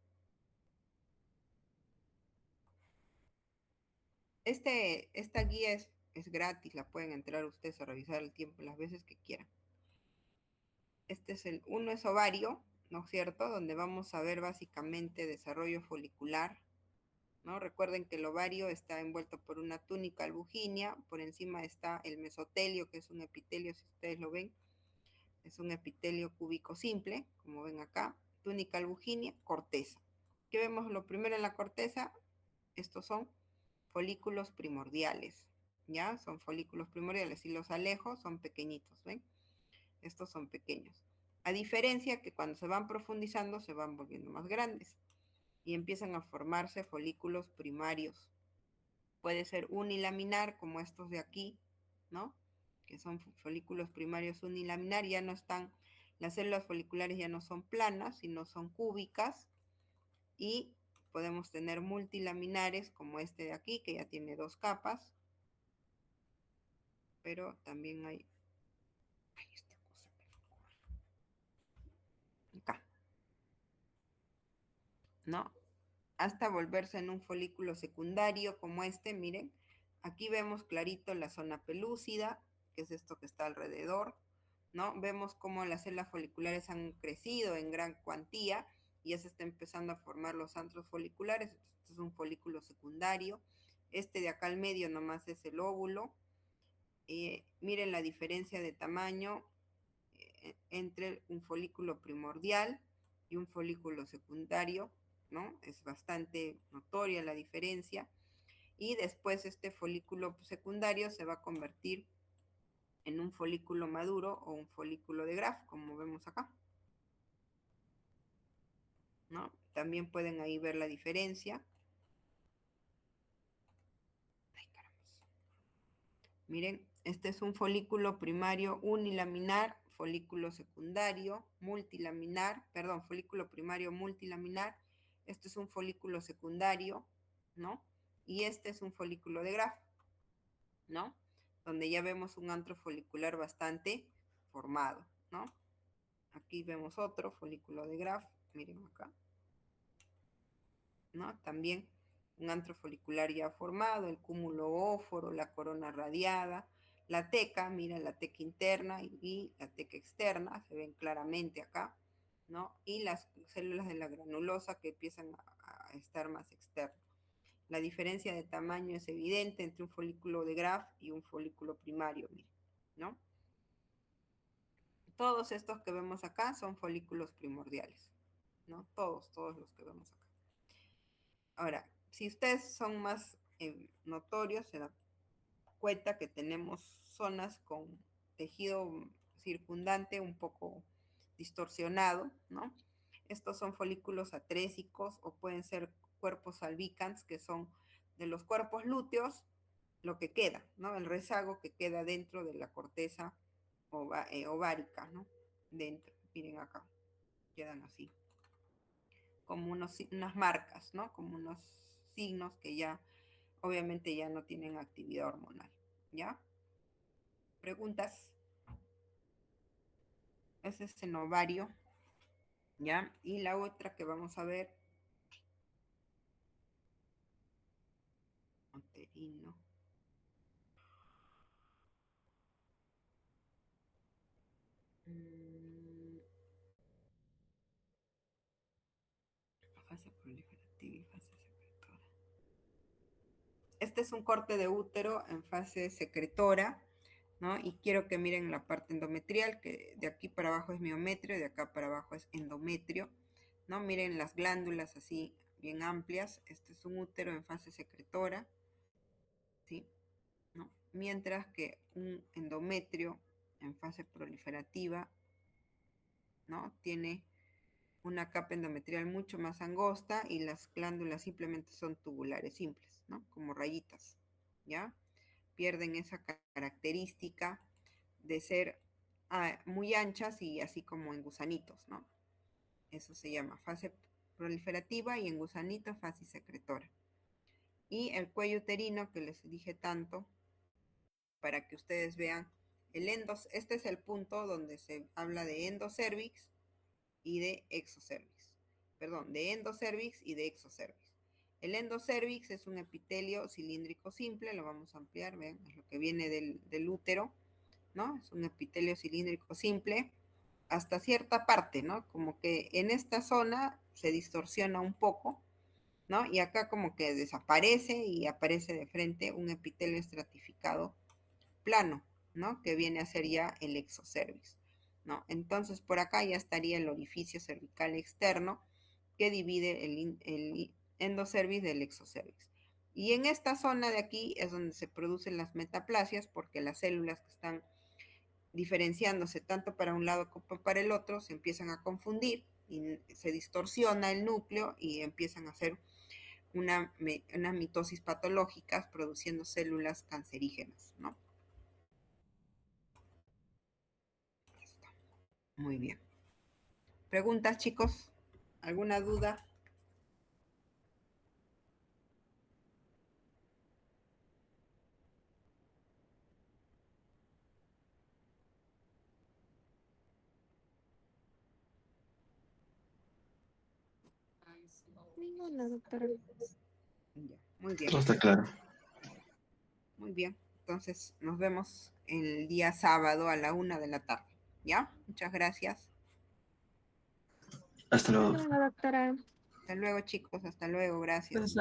Esta guía es gratis, la pueden entrar ustedes a revisar el tiempo las veces que quieran. Uno es ovario, ¿no es cierto? Donde vamos a ver básicamente desarrollo folicular, ¿no? Recuerden que el ovario está envuelto por una túnica albuginea, por encima está el mesotelio, que es un epitelio, si ustedes lo ven, es un epitelio cúbico simple, como ven acá, túnica albuginea, corteza. ¿Qué vemos lo primero en la corteza? Estos son folículos primordiales, ¿ya? Son folículos primordiales, y los alejos son pequeñitos, ¿ven? Estos son pequeños. A diferencia que cuando se van profundizando se van volviendo más grandes y empiezan a formarse folículos primarios. Puede ser unilaminar, como estos de aquí, ¿no? Que son folículos primarios unilaminar, ya no están, las células foliculares ya no son planas, sino son cúbicas, y podemos tener multilaminares, como este de aquí, que ya tiene 2 capas, pero también hay, esta cosa acá, ¿no? Hasta volverse en un folículo secundario como este, miren. Aquí vemos clarito la zona pelúcida, que es esto que está alrededor, ¿no? Vemos cómo las células foliculares han crecido en gran cuantía y ya se está empezando a formar los antros foliculares. Este es un folículo secundario. Este de acá al medio nomás es el óvulo. Miren la diferencia de tamaño entre un folículo primordial y un folículo secundario, ¿no? Es bastante notoria la diferencia. Y después este folículo secundario se va a convertir en un folículo maduro o un folículo de Graf, como vemos acá, ¿no? También pueden ahí ver la diferencia. Ay, caramba. Miren, este es un folículo primario unilaminar, folículo secundario multilaminar, perdón, folículo primario multilaminar. Este es un folículo secundario, ¿no? Y este es un folículo de Graf, ¿no? Donde ya vemos un antro folicular bastante formado, ¿no? Aquí vemos otro folículo de Graf, miren acá, ¿no? También un antro folicular ya formado, el cúmulo óforo, la corona radiada, la teca, mira la teca interna y la teca externa, se ven claramente acá, ¿no? Y las células de la granulosa que empiezan a estar más externas. La diferencia de tamaño es evidente entre un folículo de Graf y un folículo primario, miren, ¿no? Todos estos que vemos acá son folículos primordiales, ¿no? Todos los que vemos acá. Ahora, si ustedes son más notorios, se dan cuenta que tenemos zonas con tejido circundante un poco distorsionado, ¿no? Estos son folículos atrésicos o pueden ser cuerpos albicans, que son de los cuerpos lúteos lo que queda, ¿no? El rezago que queda dentro de la corteza ovárica, ¿no? Dentro, miren acá, quedan así, como unas marcas, ¿no? Como unos signos que ya, obviamente ya no tienen actividad hormonal, ¿ya? ¿Preguntas? Ese es el ovario, ¿ya? Y la otra que vamos a ver, uterino. Fase proliferativa y fase secretora. Este es un corte de útero en fase secretora, ¿no? Y quiero que miren la parte endometrial, que de aquí para abajo es miometrio, de acá para abajo es endometrio, ¿no? Miren las glándulas así bien amplias. Este es un útero en fase secretora, ¿sí? ¿No? Mientras que un endometrio en fase proliferativa, ¿no? Tiene una capa endometrial mucho más angosta y las glándulas simplemente son tubulares simples, ¿no? Como rayitas, ¿ya? Pierden esa característica de ser muy anchas y así como en gusanitos, ¿no? Eso se llama fase proliferativa y en gusanitos fase secretora. Y el cuello uterino que les dije tanto, para que ustedes vean, este es el punto donde se habla de endocervix y de exocervix. Perdón, de endocervix y de exocervix. El endocervix es un epitelio cilíndrico simple, lo vamos a ampliar, ven, es lo que viene del útero, ¿no? Es un epitelio cilíndrico simple hasta cierta parte, ¿no? Como que en esta zona se distorsiona un poco, ¿no? Y acá como que desaparece y aparece de frente un epitelio estratificado plano, ¿no? Que viene a ser ya el exocervix, ¿no? Entonces por acá ya estaría el orificio cervical externo que divide el endocervix del exocervix. Y en esta zona de aquí es donde se producen las metaplasias, porque las células que están diferenciándose tanto para un lado como para el otro se empiezan a confundir y se distorsiona el núcleo y empiezan a hacer una mitosis patológica produciendo células cancerígenas, ¿no? Muy bien. ¿Preguntas, chicos? ¿Alguna duda? Ninguna, doctora. Ya, muy bien. Todo está claro. Muy bien. Entonces nos vemos el día sábado a la 1 de la tarde. ¿Ya? Muchas gracias. Hasta luego. Ninguna, doctora. Hasta luego, chicos. Hasta luego. Gracias. Pues